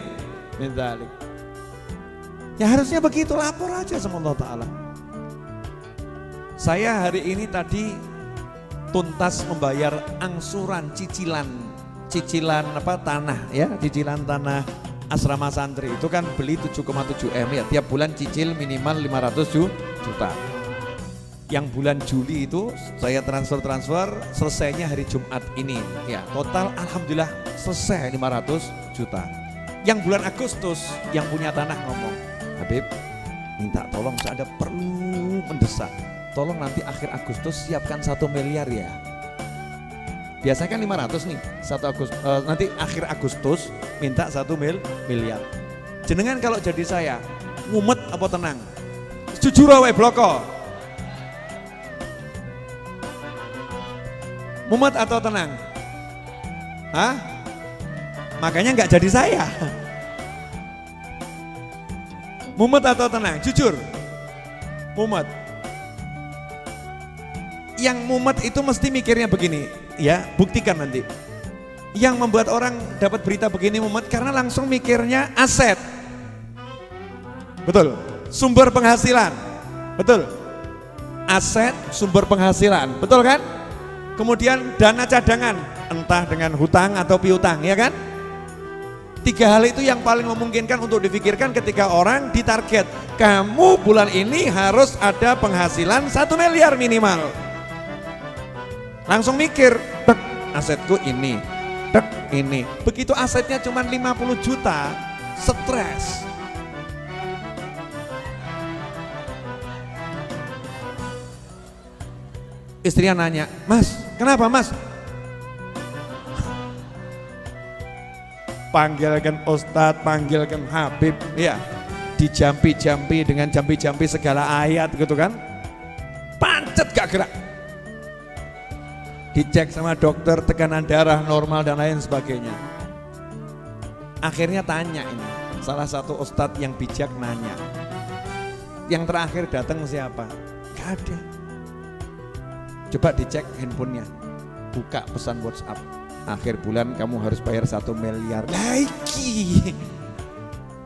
dzalik. Ya harusnya begitu, lapor aja sama Allah Ta'ala. Saya hari ini tadi tuntas membayar angsuran cicilan tanah ya, cicilan tanah asrama santri itu kan beli 7,7 M ya, tiap bulan cicil minimal 500 juta. Yang bulan Juli itu saya transfer selesainya hari Jumat ini ya, total alhamdulillah selesai 500 juta. Yang bulan Agustus yang punya tanah ngomong, Habib minta tolong saya ada perlu mendesak, tolong nanti akhir Agustus siapkan 1 miliar ya. Biasanya kan 500 nih, nanti akhir Agustus minta 1 miliar. Jenengan kalau jadi saya, ngumet apa tenang? Jujur wae bloko. Mumet atau tenang? Hah? Makanya nggak jadi saya. Mumet atau tenang? Jujur. Mumet. Yang mumet itu mesti mikirnya begini, ya buktikan nanti. Yang membuat orang dapat berita begini mumet karena langsung mikirnya aset. Betul. Sumber penghasilan. Betul. Aset, sumber penghasilan. Betul kan? Kemudian dana cadangan, entah dengan hutang atau piutang, ya kan? 3 hal itu yang paling memungkinkan untuk dipikirkan ketika orang ditarget. Kamu bulan ini harus ada penghasilan 1 miliar minimal. Langsung mikir, tek, asetku ini, tek, ini. Begitu asetnya cuma 50 juta, stres. Istrinya nanya, Mas, kenapa Mas? Panggilkan Ustadz, panggilkan Habib, ya, dijampi-jampi dengan jampi-jampi segala ayat gitu kan, pancet gak gerak. Dicek sama dokter, tekanan darah normal dan lain sebagainya. Akhirnya tanya ini, salah satu Ustadz yang bijak nanya, yang terakhir datang siapa? Gak ada. Coba dicek handphonenya, buka pesan WhatsApp, akhir bulan kamu harus bayar 1 miliar. Lagi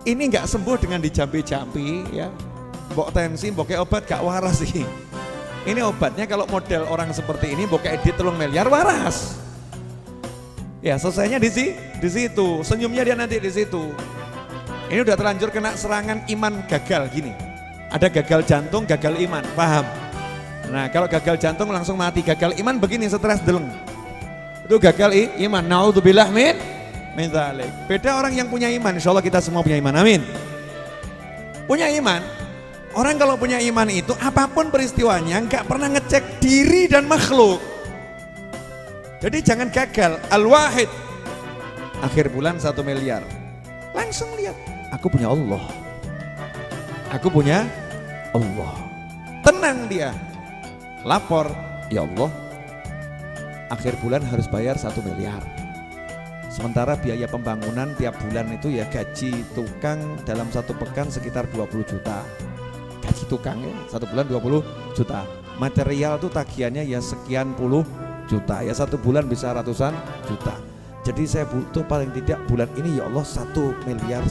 ini nggak sembuh dengan dijampi-jampi ya, mbok tensi, mbok obat gak waras sih. Ini obatnya kalau model orang seperti ini, mbok edit 3 miliar waras. Ya selesainya di situ, senyumnya dia nanti di situ. Ini udah terlanjur kena serangan iman gagal gini. Ada gagal jantung, gagal iman, paham? Nah kalau gagal jantung langsung mati, gagal iman begini stres deleng. Itu gagal iman, naudzubillah min dzalik. Beda orang yang punya iman, insya Allah kita semua punya iman, amin. Punya iman, orang kalau punya iman itu apapun peristiwanya nggak pernah ngecek diri dan makhluk. Jadi jangan gagal, al-wahid. Akhir bulan 1 miliar, langsung lihat, aku punya Allah. Aku punya Allah. Tenang dia. Lapor, ya Allah, akhir bulan harus bayar 1 miliar. Sementara biaya pembangunan tiap bulan itu ya gaji tukang dalam 1 pekan sekitar 20 juta. Gaji tukang ya, 1 bulan 20 juta. Material tuh tagihannya ya sekian puluh juta. Ya 1 bulan bisa ratusan juta. Jadi saya butuh paling tidak bulan ini ya Allah 1,5 miliar.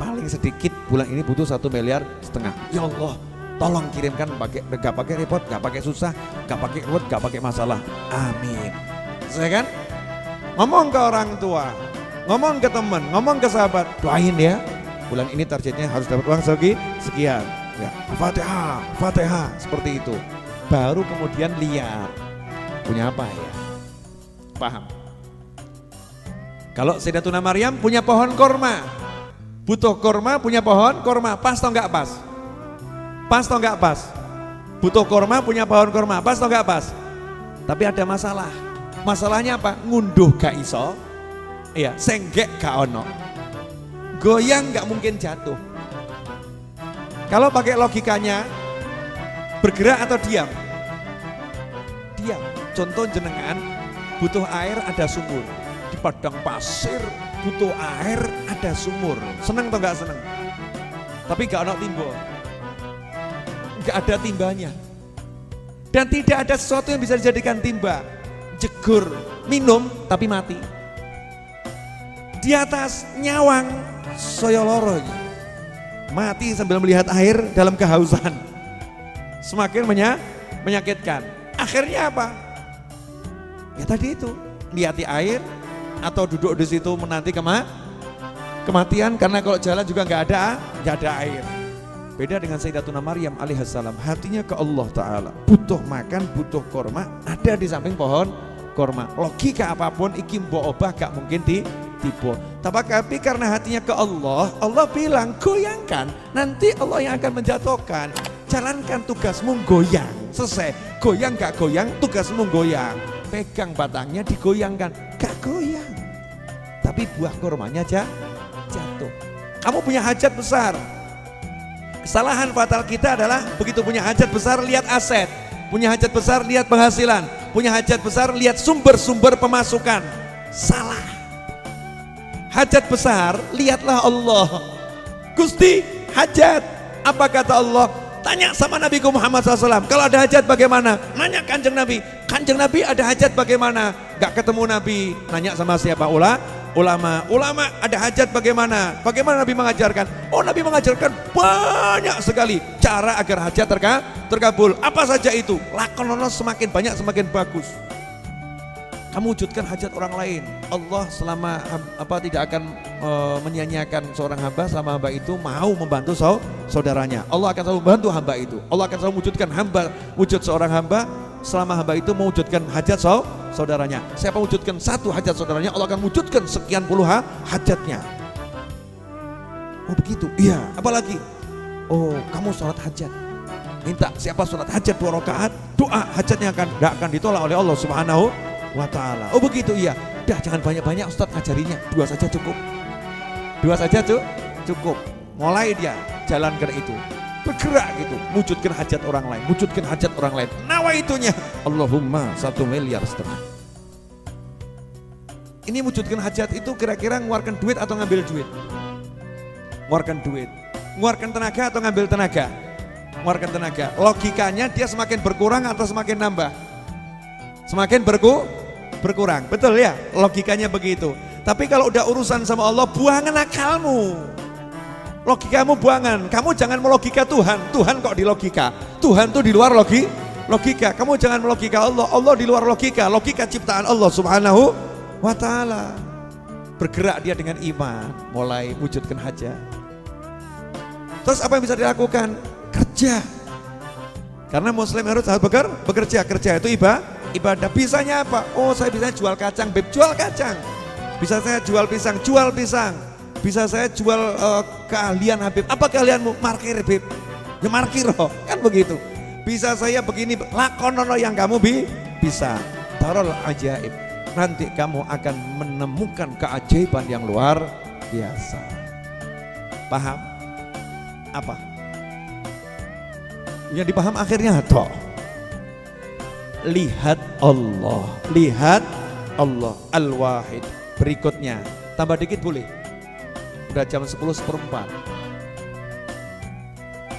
Paling sedikit bulan ini butuh 1,5 miliar. Ya Allah, tolong kirimkan, gak pakai repot, gak pakai susah, gak pakai repot, gak pakai masalah. Amin. Saya kan ngomong ke orang tua, ngomong ke teman, ngomong ke sahabat, doain ya. Bulan ini targetnya harus dapat uang sekian. Ya, Fatihah, Fatihah seperti itu. Baru kemudian lihat punya apa ya. Paham? Kalau Sayyidatuna Maryam punya pohon korma, butuh korma, punya pohon korma, pas atau enggak pas? Pas atau enggak pas? Butuh korma, punya pohon korma, pas atau enggak pas? Tapi ada masalah. Masalahnya apa? Ngunduh gak iso, iya, senggek gak ono, goyang gak mungkin jatuh. Kalau pakai logikanya, bergerak atau diam? Diam. Contoh jenengan butuh air, ada sumur. Di padang pasir butuh air, ada sumur. Seneng atau enggak seneng? Tapi enggak ada timba. Enggak ada timbanya. Dan tidak ada sesuatu yang bisa dijadikan timba. Jegur, minum tapi mati. Di atas nyawang soyoloro, mati sambil melihat air dalam kehausan. Semakin menyakitkan. Akhirnya apa? Ya tadi itu, lihati air atau duduk di situ menanti kematian, karena kalau jalan juga nggak ada air. Beda dengan Sayyidatuna Maryam alaihissalam, hatinya ke Allah Ta'ala, butuh makan, butuh korma, ada di samping pohon korma. Logika apapun iki mbok obah gak mungkin ditipu. Tapi karena hatinya ke Allah, Allah bilang goyangkan, nanti Allah yang akan menjatuhkan. Jalankan tugasmu goyang, selesai. Goyang gak goyang, tugasmu goyang. Pegang batangnya digoyangkan, gak goyang. Tapi buah kormanya jatuh. Kamu punya hajat besar. Kesalahan fatal kita adalah begitu punya hajat besar lihat aset, punya hajat besar lihat penghasilan, punya hajat besar lihat sumber-sumber pemasukan. Salah. Hajat besar lihatlah Allah. Gusti, hajat. Apa kata Allah? Tanya sama Nabi Muhammad SAW. Kalau ada hajat bagaimana? Nanya Kanjeng Nabi. Kanjeng Nabi ada hajat bagaimana? Gak ketemu Nabi. Nanya sama siapa? Ulama ada hajat bagaimana? Bagaimana Nabi mengajarkan? Oh, Nabi mengajarkan banyak sekali cara agar hajat terkabul. Apa saja itu? Lakonono semakin banyak semakin bagus. Kamu wujudkan hajat orang lain. Allah selama tidak akan menyia-nyiakan seorang hamba selama hamba itu mau membantu saudaranya. Allah akan selalu membantu hamba itu. Allah akan selalu wujudkan wujud seorang hamba selama hamba itu mewujudkan hajat saudaranya. Siapa wujudkan satu hajat saudaranya, Allah akan wujudkan sekian puluh hajatnya. Oh begitu? Iya. Apalagi? Oh, kamu sholat hajat. Minta siapa sholat hajat 2 rakaat, doa hajatnya gak akan ditolak oleh Allah Subhanahu wa ta'ala. Oh begitu? Iya. Dah jangan banyak-banyak Ustadz ngajarinya, 2 saja cukup. 2 saja cukup. Mulai dia jalankan itu. Bergerak gitu, wujudkan hajat orang lain, wujudkan hajat orang lain. Nawaitunya Allahumma 1,5 miliar. Ini wujudkan hajat itu kira-kira ngeluarkan duit atau ngambil duit? Ngeluarkan duit. Ngeluarkan tenaga atau ngambil tenaga? Ngeluarkan tenaga. Logikanya dia semakin berkurang atau semakin nambah? Semakin berkurang. Betul ya? Logikanya begitu. Tapi kalau udah urusan sama Allah, buangan akalmu. Logikamu buangan. Kamu jangan melogika Tuhan. Tuhan kok di logika? Tuhan tuh di luar logika. Kamu jangan melogika Allah. Allah di luar logika. Logika ciptaan Allah Subhanahu wa ta'ala. Bergerak dia dengan iman, mulai wujudkan hajat. Terus apa yang bisa dilakukan? Kerja. Karena muslim harus bekerja. Kerja itu ibadah. Bisanya apa? Oh, saya bisa jual kacang, Beb. Jual kacang. Bisa saya jual pisang, jual pisang. Bisa saya jual keahlian Habib. Apa keahlianmu? Markir Habib. Ya markir loh, kan begitu. Bisa saya begini, lakonono yang kamu bisa. Tarol ajaib. Nanti kamu akan menemukan keajaiban yang luar biasa. Paham? Apa? Yang dipaham akhirnya toh. Lihat Allah. Lihat Allah Al-Wahid. Berikutnya, tambah dikit boleh? Udah jam 10:04.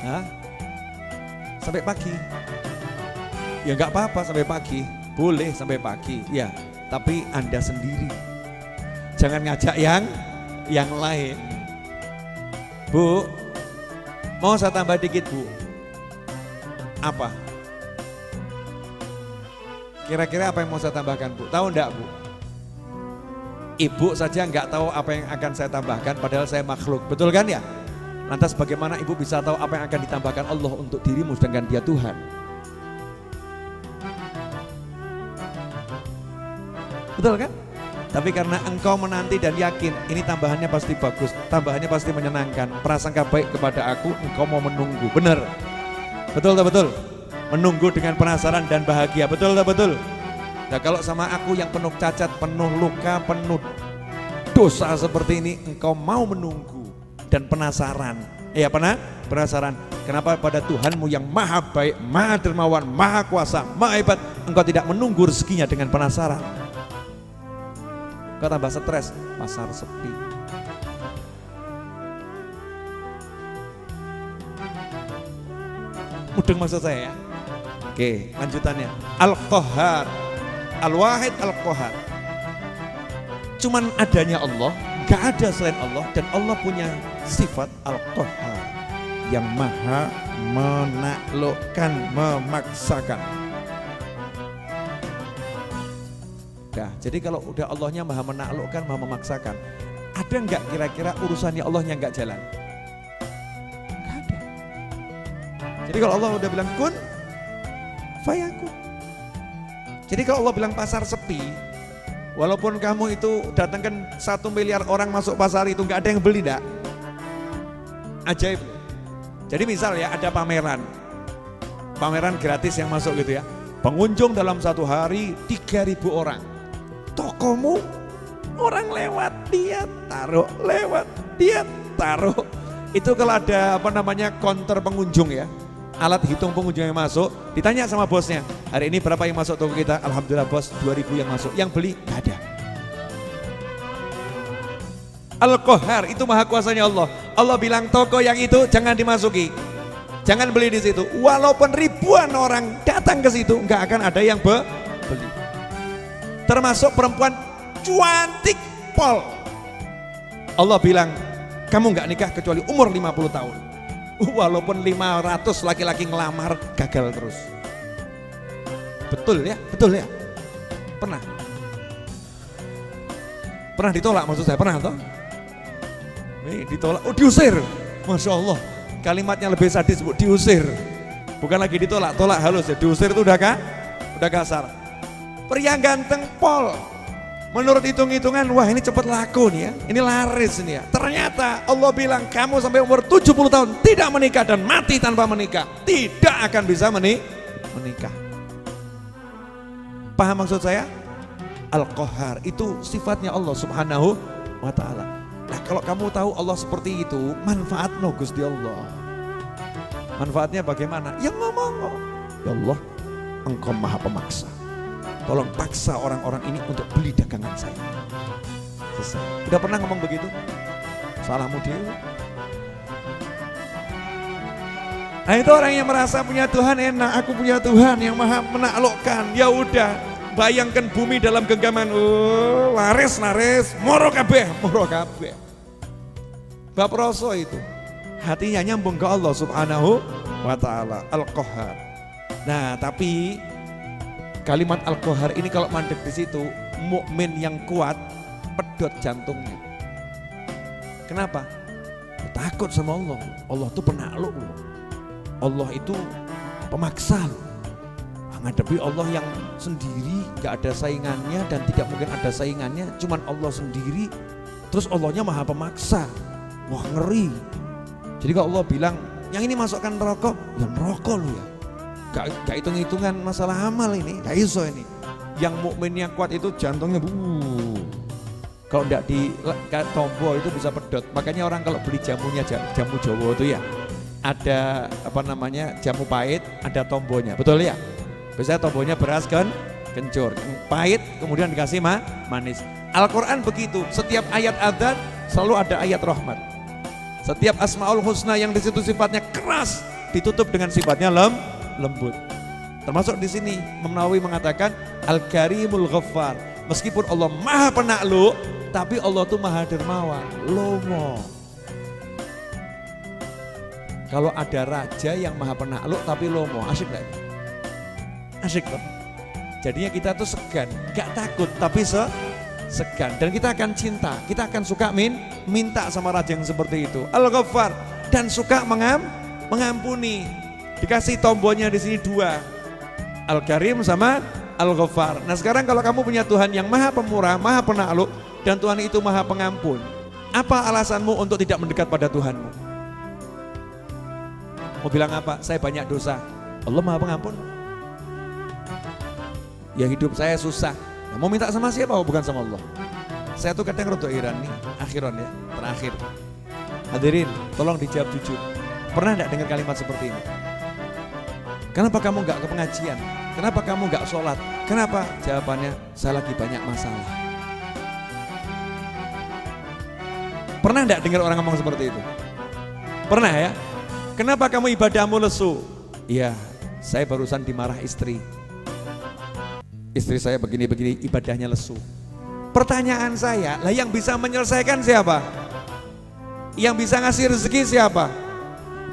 Hah? Sampai pagi. Ya enggak apa-apa sampai pagi. Boleh sampai pagi. Ya, tapi Anda sendiri. Jangan ngajak yang lain. Bu, mau saya tambah dikit, Bu. Apa? Kira-kira apa yang mau saya tambahkan, Bu? Tahu enggak, Bu? Ibu saja nggak tahu apa yang akan saya tambahkan, padahal saya makhluk, betul kan ya? Lantas bagaimana ibu bisa tahu apa yang akan ditambahkan Allah untuk dirimu sedangkan dia Tuhan? Betul kan? Tapi karena engkau menanti dan yakin, ini tambahannya pasti bagus, tambahannya pasti menyenangkan. Prasangka baik kepada aku, engkau mau menunggu. Benar. Betul tak betul? Menunggu dengan penasaran dan bahagia. Betul tak betul? Nah kalau sama aku yang penuh cacat, penuh luka, penuh dosa seperti ini, engkau mau menunggu dan penasaran. Ya penasaran. Kenapa pada Tuhanmu yang maha baik, maha dermawan, maha kuasa, maha hebat, engkau tidak menunggu rezekinya dengan penasaran? Kau tambah stres, pasar sepi. Mudeng maksud saya ya. Oke, lanjutannya. Al-Qahhar, Al-Wahid Al-Qahhar. Cuman adanya Allah, gak ada selain Allah, dan Allah punya sifat Al-Qahhar yang maha menaklukkan, memaksakan. Nah, jadi kalau udah Allahnya maha menaklukkan, maha memaksakan, ada nggak kira-kira urusannya Allahnya nggak jalan? Nggak ada. Jadi kalau Allah udah bilang kun, fayakun. Jadi kalau Allah bilang pasar sepi, walaupun kamu itu datangkan 1 miliar orang masuk pasar itu nggak ada yang beli, enggak? Ajaib. Jadi misal ya ada pameran gratis yang masuk gitu ya. Pengunjung dalam 1 hari 3.000 orang. Tokomu orang lewat dia taruh, lewat dia taruh. Itu kalau ada counter pengunjung ya, alat hitung pengunjung yang masuk, ditanya sama bosnya, hari ini berapa yang masuk toko kita? Alhamdulillah bos, 2.000 yang masuk. Yang beli gak ada. Al-Qahhar itu maha kuasanya Allah. Allah bilang toko yang itu jangan dimasuki, jangan beli di situ. Walaupun ribuan orang datang ke situ, nggak akan ada yang beli. Termasuk perempuan cantik pol. Allah bilang, kamu nggak nikah kecuali umur 50 tahun. Walaupun 500 laki-laki ngelamar, gagal terus. Betul ya? Betul ya? Pernah ditolak maksud saya, pernah toh? Nih ditolak, diusir. Masya Allah, kalimatnya lebih sadis, Bu, diusir. Bukan lagi ditolak, tolak halus ya, diusir itu udah kasar. Pria ganteng pol, menurut hitung-hitungan, wah ini cepat laku nih ya, ini laris nih ya. Ternyata Allah bilang kamu sampai umur 70 tahun tidak menikah dan mati tanpa menikah, tidak akan bisa menikah. Paham maksud saya? Al-Qahhar itu sifatnya Allah subhanahu wa ta'ala. Nah kalau kamu tahu Allah seperti itu, manfaat no Gusti Allah. Manfaatnya bagaimana? Ya ngomong, ya Allah engkau maha pemaksa, tolong paksa orang-orang ini untuk beli dagangan saya. Selesai. Udah pernah ngomong begitu? Salahmu dia. Nah itu orang yang merasa punya Tuhan enak, aku punya Tuhan yang maha menaklukkan. Ya udah, bayangkan bumi dalam genggaman, laris, moro kabeh. Bab Rasul itu hatinya nyambung ke Allah subhanahu wa ta'ala, Al-Qahhar. Nah tapi kalimat Al-Qahhar ini kalau mandek di situ, mukmin yang kuat pedot jantungnya. Kenapa? Takut sama Allah. Allah itu penakluk, Allah itu pemaksa. Menghadapi Allah yang sendiri, gak ada saingannya dan tidak mungkin ada saingannya, cuman Allah sendiri. Terus Allahnya maha pemaksa. Wah ngeri. Jadi kalau Allah bilang yang ini masukkan neraka, ya neraka lu ya. Gak hitung-hitungan masalah amal ini, gak iso ini. Yang mukmin yang kuat itu jantungnya kalau tidak di tombol itu bisa pedot. Makanya orang kalau beli jamunya, jamu Jawa itu ya, ada jamu pahit, ada tombolnya, betul ya? Biasanya tombolnya beras kan kencur, yang pahit kemudian dikasih manis. Al-Quran begitu, setiap ayat adzan selalu ada ayat rahmat. Setiap Asmaul Husna yang di situ sifatnya keras ditutup dengan sifatnya lembut. Termasuk di sini Imam Nawawi mengatakan Al-Karimul Ghaffar. Meskipun Allah maha penakluk, tapi Allah tuh maha dermawan, lomo. Kalau ada raja yang maha penakluk tapi lomo, asyik gak? Asyik loh. Jadinya kita tuh segan, gak takut tapi segan. Dan kita akan cinta, kita akan suka minta sama raja yang seperti itu. Al-Ghaffar, dan suka mengampuni. Dikasih tombolnya di sini 2, Al-Karim sama Al-Ghaffar. Nah sekarang kalau kamu punya Tuhan yang maha pemurah, maha penakluk, dan Tuhan itu maha pengampun, apa alasanmu untuk tidak mendekat pada Tuhanmu? Mau bilang apa? Saya banyak dosa. Allah maha pengampun. Ya hidup saya susah. Ya, mau minta sama siapa? Oh, bukan sama Allah. Saya tuh kadang rodo iran nih, akhiran ya, terakhir. Hadirin, tolong dijawab jujur. Pernah enggak dengar kalimat seperti ini? Kenapa kamu enggak ke pengajian? Kenapa kamu enggak sholat? Kenapa? Jawabannya, saya lagi banyak masalah. Pernah enggak dengar orang ngomong seperti itu? Pernah ya? Kenapa kamu ibadahmu lesu? Iya, saya barusan dimarah istri. Istri saya begini-begini, ibadahnya lesu. Pertanyaan saya, lah yang bisa menyelesaikan siapa? Yang bisa ngasih rezeki siapa?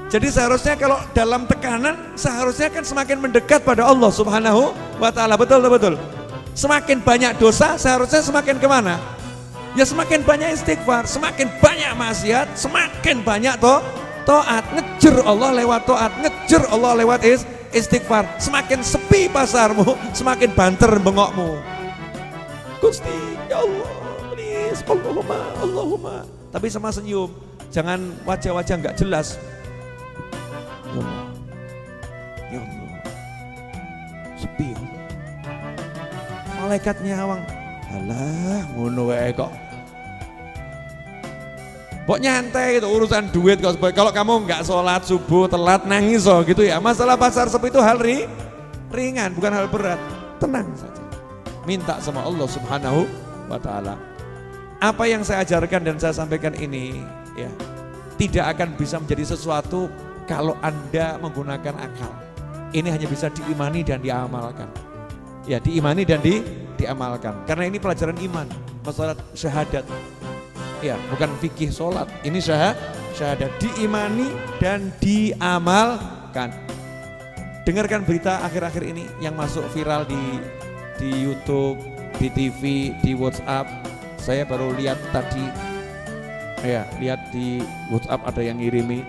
Jadi seharusnya kalau dalam tekanan, seharusnya kan semakin mendekat pada Allah Subhanahu wa ta'ala. Betul. Semakin banyak dosa, seharusnya semakin kemana? Ya semakin banyak istighfar, semakin banyak maksiat, semakin banyak taat. Ngejar Allah lewat taat, ngejar Allah lewat istighfar. Semakin sepi pasarmu, semakin banter bengokmu. Gusti, ya Allah, please, Allahumma. Tapi sama senyum, jangan wajah-wajah nggak jelas. Ya Allah, sepi ya Allah. Malaikat nyawang, alah ngono wae kok. Pok nyantai itu urusan duit kok. Kalau kamu nggak sholat subuh telat nangis gitu ya. Masalah pasar sepi itu hal ringan, bukan hal berat. Tenang saja. Minta sama Allah Subhanahu wa ta'ala. Apa yang saya ajarkan dan saya sampaikan ini ya tidak akan bisa menjadi sesuatu kalau Anda menggunakan akal. Ini hanya bisa diimani dan diamalkan. Ya, diimani dan diamalkan. Karena ini pelajaran iman, masalah syahadat. Ya, bukan fikih sholat. Ini syahadat, diimani dan diamalkan. Dengarkan berita akhir-akhir ini yang masuk viral di YouTube, di TV, di WhatsApp. Saya baru lihat tadi, lihat di WhatsApp ada yang ngirimi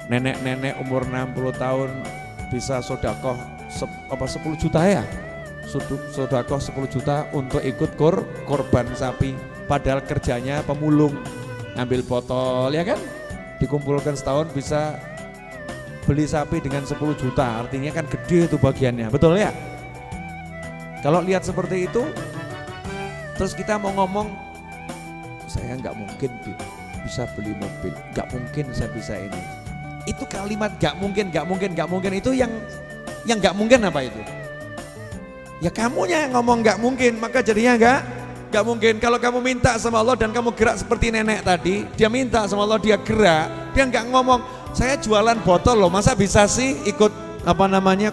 nenek-nenek umur 60 tahun bisa sodakoh 10 juta ya, sodakoh 10 juta untuk ikut korban sapi. Padahal kerjanya pemulung, ngambil botol ya kan, dikumpulkan setahun bisa beli sapi dengan 10 juta, artinya kan gede itu bagiannya, betul ya? Kalau lihat seperti itu, terus kita mau ngomong, saya nggak mungkin bisa beli mobil, nggak mungkin saya bisa ini. Itu kalimat nggak mungkin itu yang nggak mungkin apa itu? Ya kamunya yang ngomong nggak mungkin, maka jadinya nggak mungkin. Kalau kamu minta sama Allah dan kamu gerak seperti nenek tadi, dia minta sama Allah, dia gerak, dia nggak ngomong, saya jualan botol loh, masa bisa sih ikut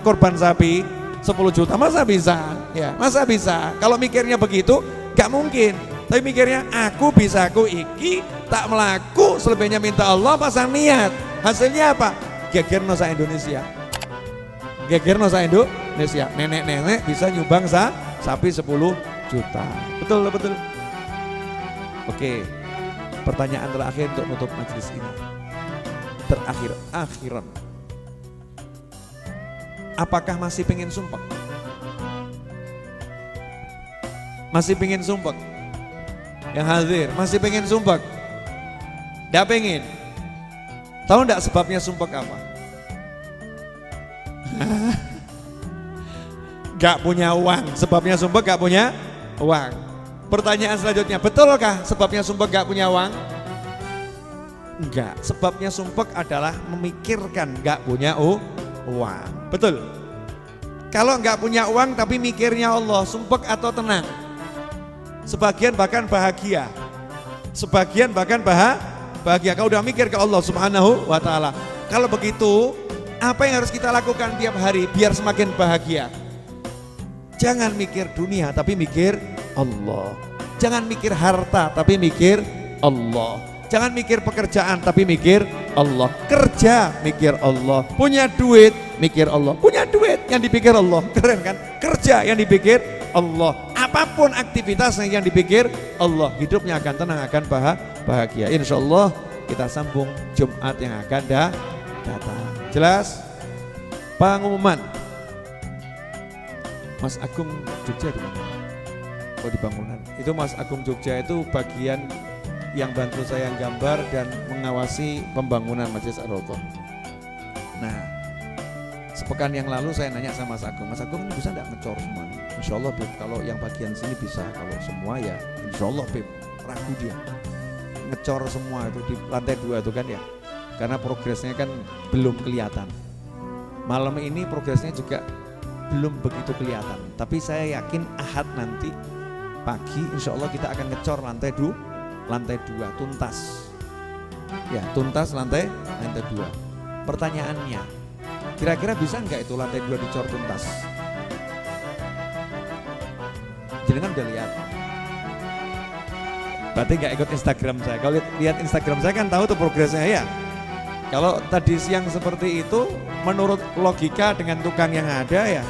korban sapi 10 juta, masa bisa? Ya, masa bisa? Kalau mikirnya begitu, gak mungkin. Tapi mikirnya, aku bisa, aku iki, tak melaku, selebihnya minta Allah, pasang niat. Hasilnya apa? Gegerno sa Indonesia. Gegerno sa Indonesia. Nenek-nenek bisa nyumbang sapi 10 juta. Betul. Oke, pertanyaan terakhir untuk menutup majelis ini. Akhiran. Apakah masih pengen sumpah? Masih pengen sumpah? Yang hadir, masih pengen sumpah? Nggak pengen? Tahu nggak sebabnya sumpah apa? Gak punya uang, sebabnya sumpah gak punya uang. Pertanyaan selanjutnya, betulkah sebabnya sumpah gak punya uang? Enggak, sebabnya sumpah adalah memikirkan gak punya uang. Betul. Kalau nggak punya uang tapi mikirnya Allah, sumpek atau tenang? Sebagian bahkan bahagia. Sebagian bahkan bahagia. Kau udah mikir ke Allah Subhanahu wa ta'ala. Kalau begitu, apa yang harus kita lakukan tiap hari biar semakin bahagia? Jangan mikir dunia tapi mikir Allah. Jangan mikir harta tapi mikir Allah. Jangan mikir pekerjaan tapi mikir Allah. Kerja mikir Allah. Punya duit mikir Allah. Punya duit yang dipikir Allah. Keren kan? Kerja yang dipikir Allah. Apapun aktivitasnya yang dipikir Allah. Hidupnya akan tenang, akan bahagia. Insya Allah kita sambung Jumat yang akan datang. Jelas? Pengumuman. Mas Agung Jogja di mana? Oh di bangunan. Itu Mas Agung Jogja itu bagian yang bantu saya gambar dan mengawasi pembangunan Masjid Ar-Raudhah. Nah, sepekan yang lalu saya nanya sama Mas Agung ini bisa enggak ngecor semua? Insya Allah Beb, kalau yang bagian sini bisa, kalau semua ya Insya Allah Beb, ragu dia. Ngecor semua itu di lantai 2 itu kan ya, karena progresnya kan belum kelihatan. Malam ini progresnya juga belum begitu kelihatan, tapi saya yakin Ahad nanti pagi insya Allah kita akan ngecor lantai 2 tuntas ya, tuntas lantai 2. Pertanyaannya, kira-kira bisa nggak itu lantai 2 dicor tuntas? Jadi kan udah lihat, berarti nggak ikut Instagram saya. Kalau lihat Instagram saya kan tahu tuh progresnya ya. Kalau tadi siang seperti itu, menurut logika dengan tukang yang ada ya,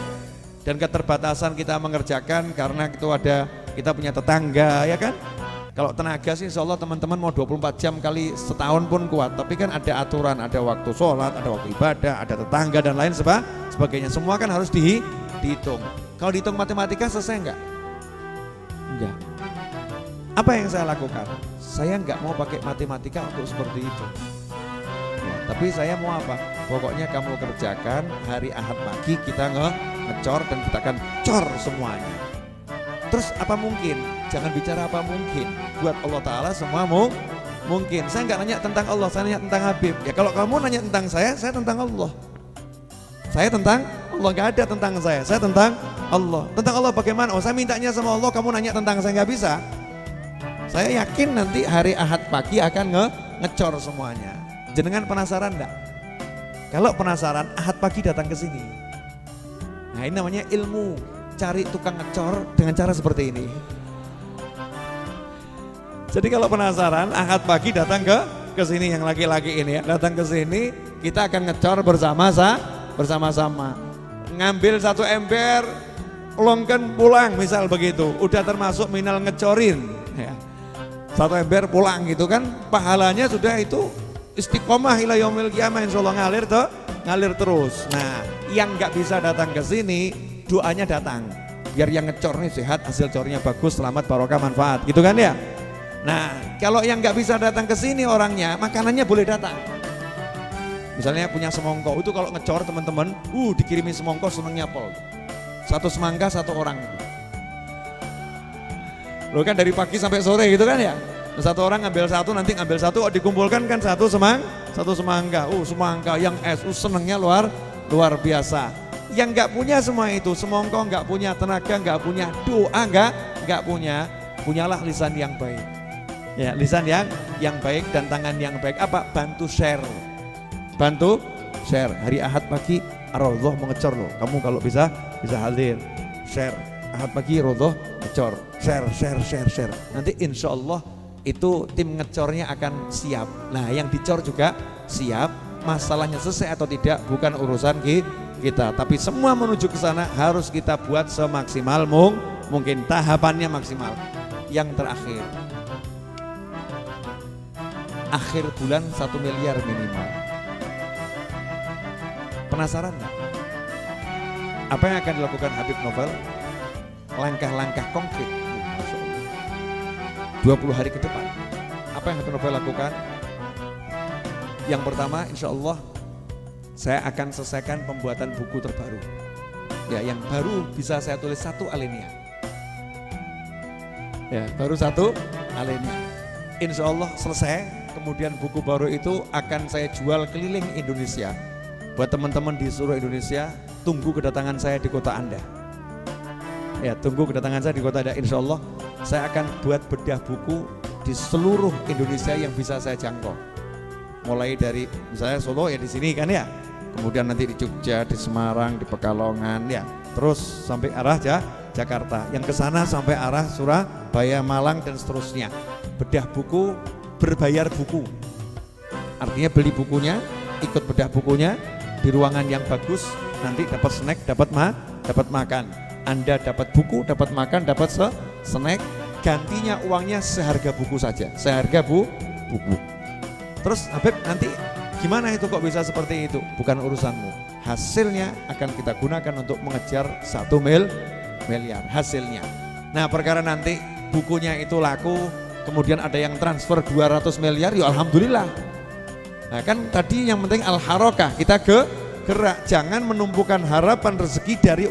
dan keterbatasan kita mengerjakan karena itu ada, kita punya tetangga ya kan. Kalau tenaga sih insya Allah teman-teman mau 24 jam kali setahun pun kuat, tapi kan ada aturan, ada waktu sholat, ada waktu ibadah, ada tetangga dan lain sebagainya. Semua kan harus dihitung. Kalau dihitung matematika selesai enggak? Enggak. Apa yang saya lakukan? Saya enggak mau pakai matematika untuk seperti itu. Tapi saya mau apa? Pokoknya kamu kerjakan, hari Ahad pagi kita ngecor dan kita akan cor semuanya. Terus apa mungkin? Jangan bicara apa mungkin. Buat Allah Ta'ala semua mungkin. Saya nggak nanya tentang Allah, saya nanya tentang Habib. Ya kalau kamu nanya tentang saya tentang Allah. Saya tentang Allah, nggak ada tentang saya tentang Allah. Tentang Allah bagaimana? Oh saya mintanya sama Allah, kamu nanya tentang saya, nggak bisa. Saya yakin nanti hari Ahad pagi akan ngecor semuanya. Jenengan penasaran enggak? Kalau penasaran, Ahad pagi datang ke sini. Nah, ini namanya ilmu, cari tukang ngecor dengan cara seperti ini. Jadi kalau penasaran, Ahad pagi datang ke sini, yang laki-laki ini ya, datang ke sini, kita akan ngecor bersama-sama. Ngambil 1 ember, longken pulang misal begitu, udah termasuk minal ngecorin ya. 1 ember pulang gitu kan, pahalanya sudah itu istiqomah ila yaumil qiyamah, insyaallah ngalir terus. Nah, yang nggak bisa datang ke sini, doanya datang. Biar yang ngecor nih sehat, hasil cornya bagus, selamat, barokah, manfaat, gitu kan ya. Nah, kalau yang nggak bisa datang ke sini orangnya, makanannya boleh datang. Misalnya punya semongko, itu kalau ngecor teman-teman, dikirimi semongko senengnya pol. 1 semangka 1 orang. Loh kan dari pagi sampai sore gitu kan ya. 1 orang ngambil 1, nanti ngambil 1, dikumpulkan kan 1 semangka. Semangka yang senengnya luar biasa. Yang nggak punya semua itu, semongko nggak punya, tenaga nggak punya, doa nggak punya, punyalah lisan yang baik. Ya, lisan yang baik dan tangan yang baik. Apa? Bantu share. Hari Ahad pagi Ar-Raudhah mengecor loh. Kamu kalau bisa hadir. Share. Ahad pagi Ar-Raudhah ngecor. Share. Nanti insya Allah itu tim ngecornya akan siap. Nah yang dicor juga siap, masalahnya selesai atau tidak bukan urusan kita, tapi semua menuju ke sana harus kita buat semaksimal mungkin, tahapannya maksimal. Yang terakhir, akhir bulan 1 miliar minimal. Penasaran nggak? Apa yang akan dilakukan Habib Novel? Langkah-langkah konkret. 20 hari ke depan, apa yang Habib Novel lakukan? Yang pertama, insya Allah saya akan selesaikan pembuatan buku terbaru. Ya, yang baru bisa saya tulis 1 alinea. Ya, baru 1 alinea. Insya Allah selesai, kemudian buku baru itu akan saya jual keliling Indonesia. Buat teman-teman di seluruh Indonesia, tunggu kedatangan saya di kota Anda. Ya, tunggu kedatangan saya di kota Anda, insya Allah. Saya akan buat bedah buku di seluruh Indonesia yang bisa saya jangkau. Mulai dari misalnya Solo ya di sini kan ya. Kemudian nanti di Jogja, di Semarang, di Pekalongan ya. Terus sampai arah Jakarta. Yang ke sana sampai arah Surabaya, Malang dan seterusnya. Bedah buku, berbayar buku. Artinya beli bukunya, ikut bedah bukunya di ruangan yang bagus, nanti dapat snack, dapat makan. Anda dapat buku, dapat makan, dapat snack, gantinya uangnya seharga buku saja, seharga buku. Terus Habib nanti gimana itu kok bisa seperti itu? Bukan urusanmu. Hasilnya akan kita gunakan untuk mengejar 1 miliar hasilnya. Nah perkara nanti bukunya itu laku, kemudian ada yang transfer 200 miliar, ya alhamdulillah. Nah kan tadi yang penting al-harokah, kita gerak, jangan menumpukan harapan rezeki dari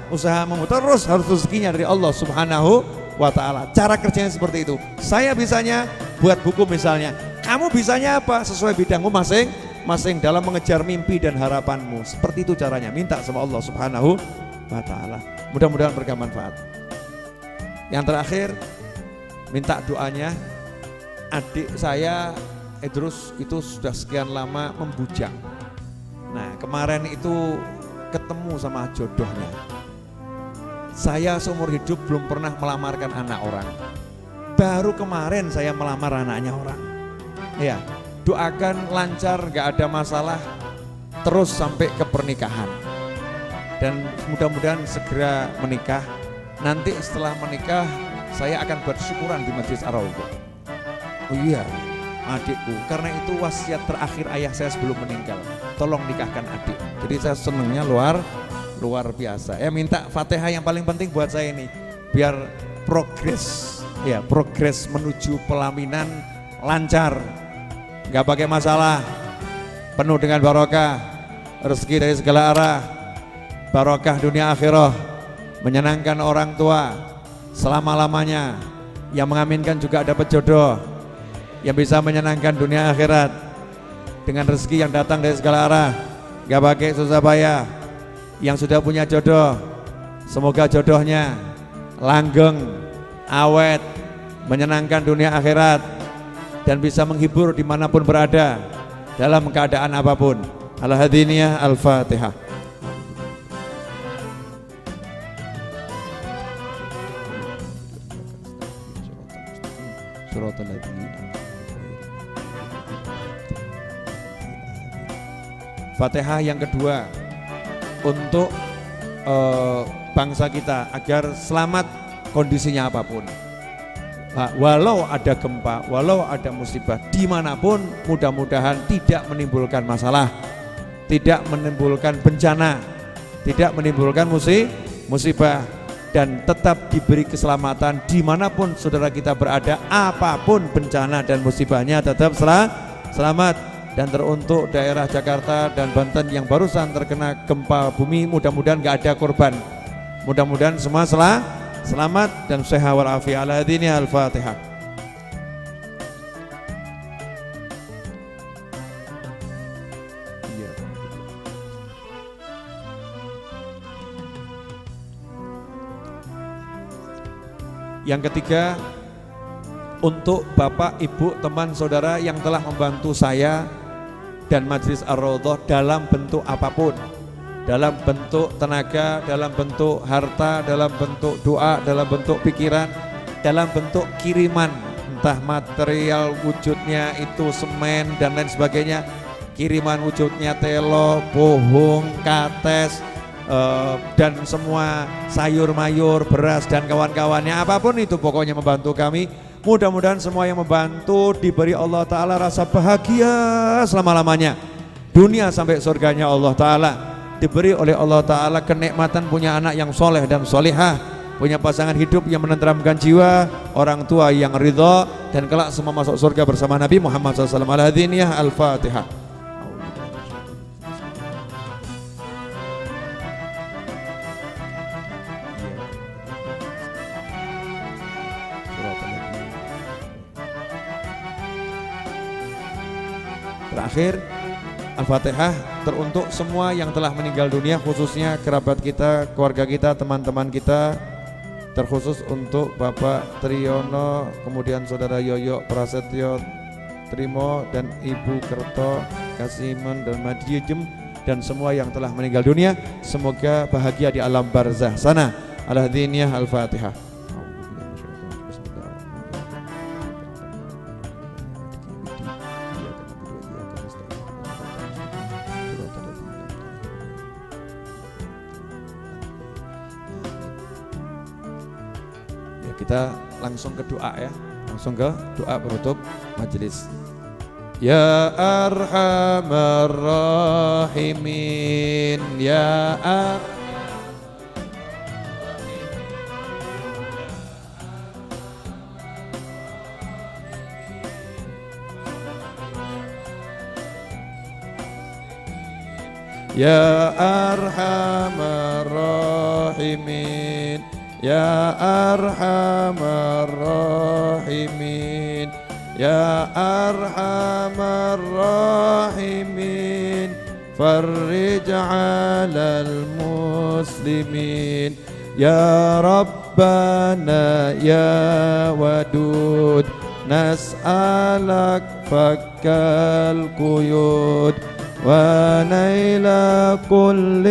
usahamu, terus harus rezekinya dari Allah Subhanahu wa ta'ala. Cara kerjanya seperti itu. Saya bisanya buat buku misalnya, kamu bisanya apa? Sesuai bidangmu masing-masing dalam mengejar mimpi dan harapanmu. Seperti itu caranya, minta sama Allah Subhanahu wa ta'ala. Mudah-mudahan bermanfaat. Yang terakhir, minta doanya. Adik saya Idrus itu sudah sekian lama membujang. Nah kemarin itu ketemu sama jodohnya. Saya seumur hidup belum pernah melamarkan anak orang. Baru kemarin saya melamar anaknya orang. Ya, doakan lancar, gak ada masalah, terus sampai ke pernikahan. Dan mudah-mudahan segera menikah. Nanti setelah menikah saya akan buat syukuran di Masjid Ar-Raudhah. Oh iya, adikku, karena itu wasiat terakhir ayah saya sebelum meninggal, tolong nikahkan adik. Jadi saya senangnya luar biasa. Ya minta Fatihah yang paling penting buat saya ini, biar progres menuju pelaminan lancar, nggak pakai masalah, penuh dengan barokah, rezeki dari segala arah, barokah dunia akhirah, menyenangkan orang tua selama-lamanya, yang mengaminkan juga dapat jodoh yang bisa menyenangkan dunia akhirat dengan rezeki yang datang dari segala arah, gak pakai susah payah. Yang sudah punya jodoh, semoga jodohnya langgeng, awet, menyenangkan dunia akhirat, dan bisa menghibur dimanapun berada dalam keadaan apapun. Al-Hadiniyah Al-Fatihah. Fatihah yang kedua untuk bangsa kita agar selamat kondisinya apapun. Nah, walau ada gempa, walau ada musibah, dimanapun mudah-mudahan tidak menimbulkan masalah, tidak menimbulkan bencana, tidak menimbulkan musibah, dan tetap diberi keselamatan dimanapun saudara kita berada, apapun bencana dan musibahnya tetap selamat. Dan teruntuk daerah Jakarta dan Banten yang barusan terkena gempa bumi, mudah-mudahan gak ada korban, mudah-mudahan semua selamat dan sehat walafiat. Al-Hadiniyah Al-Fatihah. Yang ketiga, untuk Bapak, Ibu, teman, saudara yang telah membantu saya dan Majelis Ar-Raudhah dalam bentuk apapun, dalam bentuk tenaga, dalam bentuk harta, dalam bentuk doa, dalam bentuk pikiran, dalam bentuk kiriman, entah material wujudnya itu semen dan lain sebagainya, kiriman wujudnya telo, bohong, kates, dan semua sayur mayur, beras dan kawan-kawannya, apapun itu pokoknya membantu kami. Mudah-mudahan semua yang membantu diberi Allah Ta'ala rasa bahagia selama-lamanya, dunia sampai surganya Allah Ta'ala. Diberi oleh Allah Ta'ala kenikmatan punya anak yang soleh dan solehah, punya pasangan hidup yang menenteramkan jiwa, orang tua yang ridha, dan kelak semua masuk surga bersama Nabi Muhammad SAW. Al-Hadiniyah Al-Fatihah. Terakhir, Al-Fatihah teruntuk semua yang telah meninggal dunia, khususnya kerabat kita, keluarga kita, teman-teman kita, terkhusus untuk Bapak Triyono, kemudian Saudara Yoyo Prasetyo Trimo dan Ibu Kerto Kasimen dan Madiejem, dan semua yang telah meninggal dunia, semoga bahagia di alam barzah sana. Al-Hadiniyah Al-Fatihah. Kita langsung ke doa ya, langsung ke doa penutup majelis. Ya Arhamar Rahimin, Ya يا أرحم الراحمين يا أرحم الراحمين يا أرحم الراحمين فرج على المسلمين يا ربنا يا ودود نسألك فك القيود ونيل كل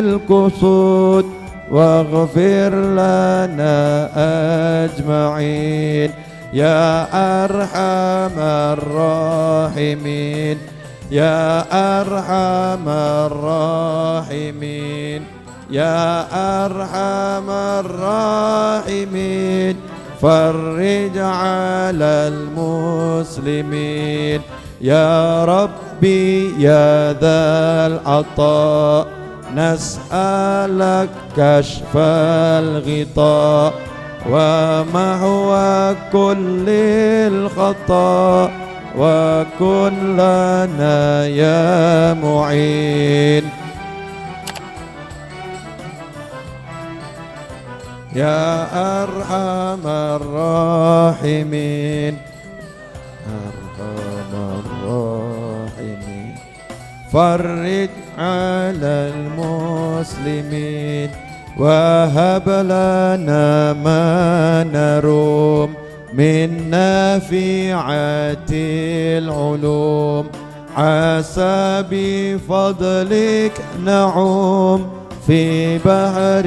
القصود واغفر لنا أجمعين يا أرحم الراحمين يا أرحم الراحمين يا أرحم الراحمين فرج على المسلمين يا ربي يا ذا العطاء نسألك كشف الغطاء ومحو كل الخطأ وكن لنا يا معين يا أرحم الراحمين أرحم الراحمين فرج على المسلمين وهب لنا ما نروم من نافعات العلوم عسى بفضلك نعوم في بحر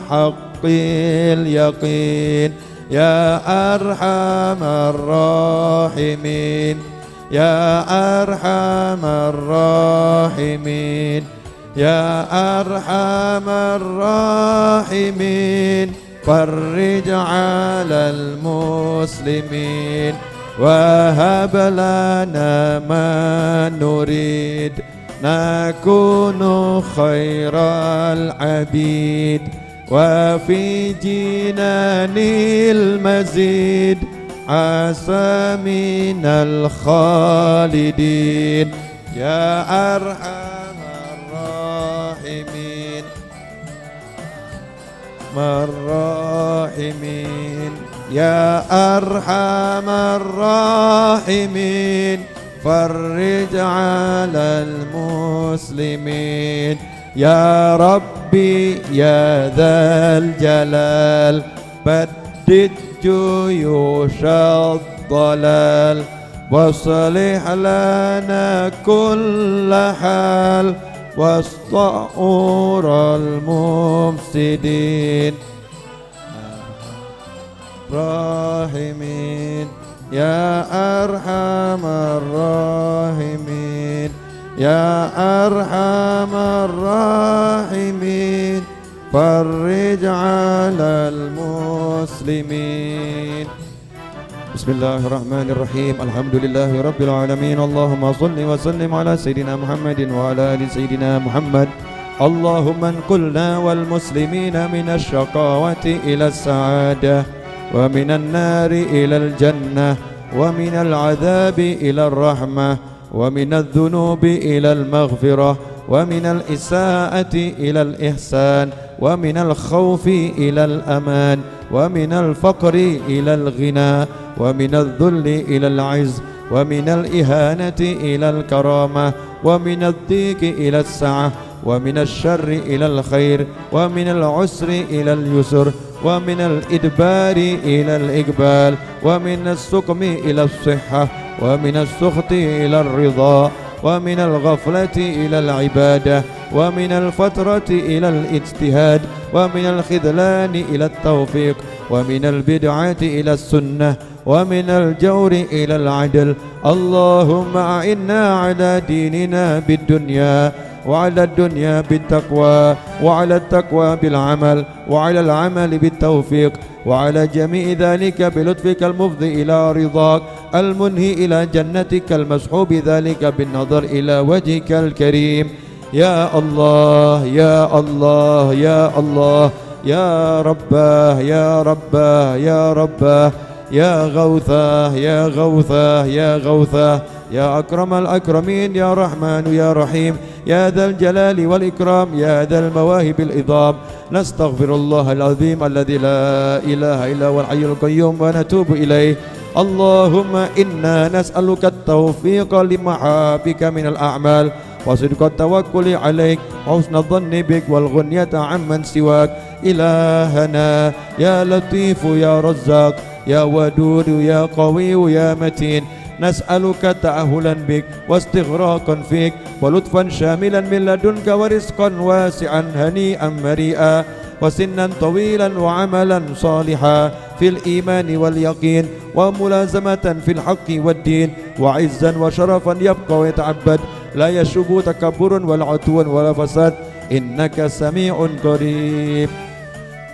حق اليقين يا أرحم الراحمين يا أرحم الراحمين يا أرحم الراحمين فرج على المسلمين وهب لنا ما نريد نكون خير العبيد وفي جنان المزيد عسى من الخالدين يا أرحم الراحمين الراحمين يا أرحم الراحمين فرج على المسلمين يا ربي يا ذا الجلال بدد جيوش الضلال واصلح لنا كل حال واستعور المفسدين الراحمين يا أرحم الراحمين يا أرحم الراحمين فرج على المسلمين بسم الله الرحمن الرحيم الحمد لله رب العالمين اللهم صل وسلم على سيدنا محمد وعلى آل سيدنا محمد اللهم انقلنا والمسلمين من الشقاوة إلى السعادة ومن النار إلى الجنة ومن العذاب إلى الرحمة ومن الذنوب إلى المغفرة ومن الإساءة إلى الإحسان ومن الخوف إلى الأمان ومن الفقر إلى الغنى ومن الذل إلى العز ومن الإهانة إلى الكرامة ومن الضيق إلى السعة ومن الشر إلى الخير ومن العسر إلى اليسر ومن الإدبار إلى الإقبال ومن السقم إلى الصحة ومن السخط إلى الرضا ومن الغفلة إلى العبادة ومن الفترة إلى الاجتهاد ومن الخذلان إلى التوفيق ومن البدعة إلى السنة ومن الجور إلى العدل اللهم أعنا على ديننا بالدنيا وعلى الدنيا بالتقوى وعلى التقوى بالعمل وعلى العمل بالتوفيق وعلى جميع ذلك بلطفك المفضي إلى رضاك المنهي إلى جنتك المسحوب ذلك بالنظر إلى وجهك الكريم يا الله يا الله يا الله يا رباه يا رباه يا رباه يا غوثاه يا غوثاه يا غوثاه يا أكرم الأكرمين يا رحمن يا رحيم يا ذا الجلال والإكرام يا ذا المواهب العظام نستغفر الله العظيم الذي لا إله إلا هو الحي القيوم ونتوب إليه اللهم إنا نسألك التوفيق لمحابك من الأعمال وصدق التوكل عليك وحسن الظن بك والغنية عمن سواك إلهنا يا لطيف يا رزاق يا ودود يا قوي يا متين نسألك تأهلا بك واستغراقا فيك ولطفا شاملا من لدنك ورزقا واسعا هنيئا مريئا وسنا طويلا وعملا صالحا في الإيمان واليقين وملازمة في الحق والدين وعزا وشرفا يبقى ويتعبد لا يشب تكبر ولا عتو ولا فساد إنك سميع قريب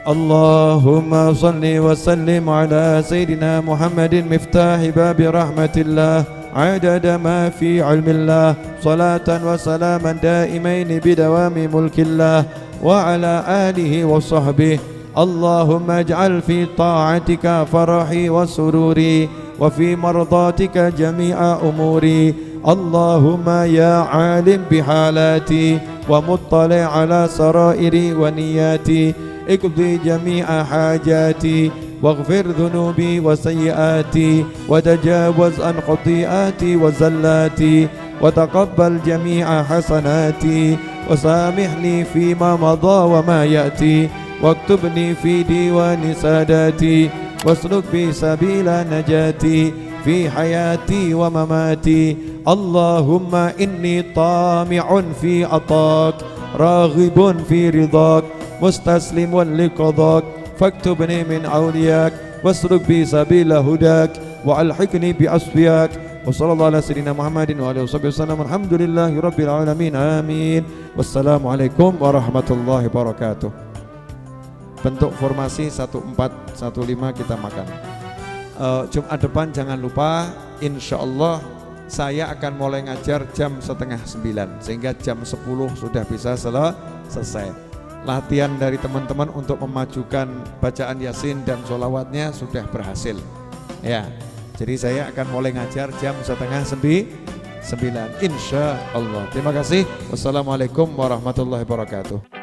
اللهم صل وسلم على سيدنا محمد مفتاح باب رحمة الله عدد ما في علم الله صلاة وسلاما دائمين بدوام ملك الله وعلى آله وصحبه اللهم اجعل في طاعتك فرحي وسروري وفي مرضاتك جميع أموري اللهم يا عالم بحالاتي ومطلع على سرائري ونياتي اقضي جميع حاجاتي واغفر ذنوبي وسيئاتي وتجاوز عن خطيئاتي وزلاتي وتقبل جميع حسناتي وسامحني فيما مضى وما يأتي واكتبني في ديوان ساداتي واسلك بي سبيل نجاتي في حياتي ومماتي اللهم إني طامع في عطاك راغب في رضاك مستسلم لقضاك فاكتبني من أولياك واسلك بي سبيل هداك وألحقني بأصفياك وصلى الله على سيدنا محمد وآله وصحبه وسلم الحمد لله رب العالمين آمين والسلام عليكم ورحمة الله وبركاته. Bentuk formasi 1415 kita makan. Jumat depan jangan lupa, insya Allah saya akan mulai ngajar jam 8:30 sehingga jam 10 sudah bisa selesai. Latihan dari teman-teman untuk memajukan bacaan Yasin dan sholawatnya sudah berhasil. Ya, jadi saya akan mulai ngajar jam 8:30 insya Allah. Terima kasih. Wassalamualaikum warahmatullahi wabarakatuh.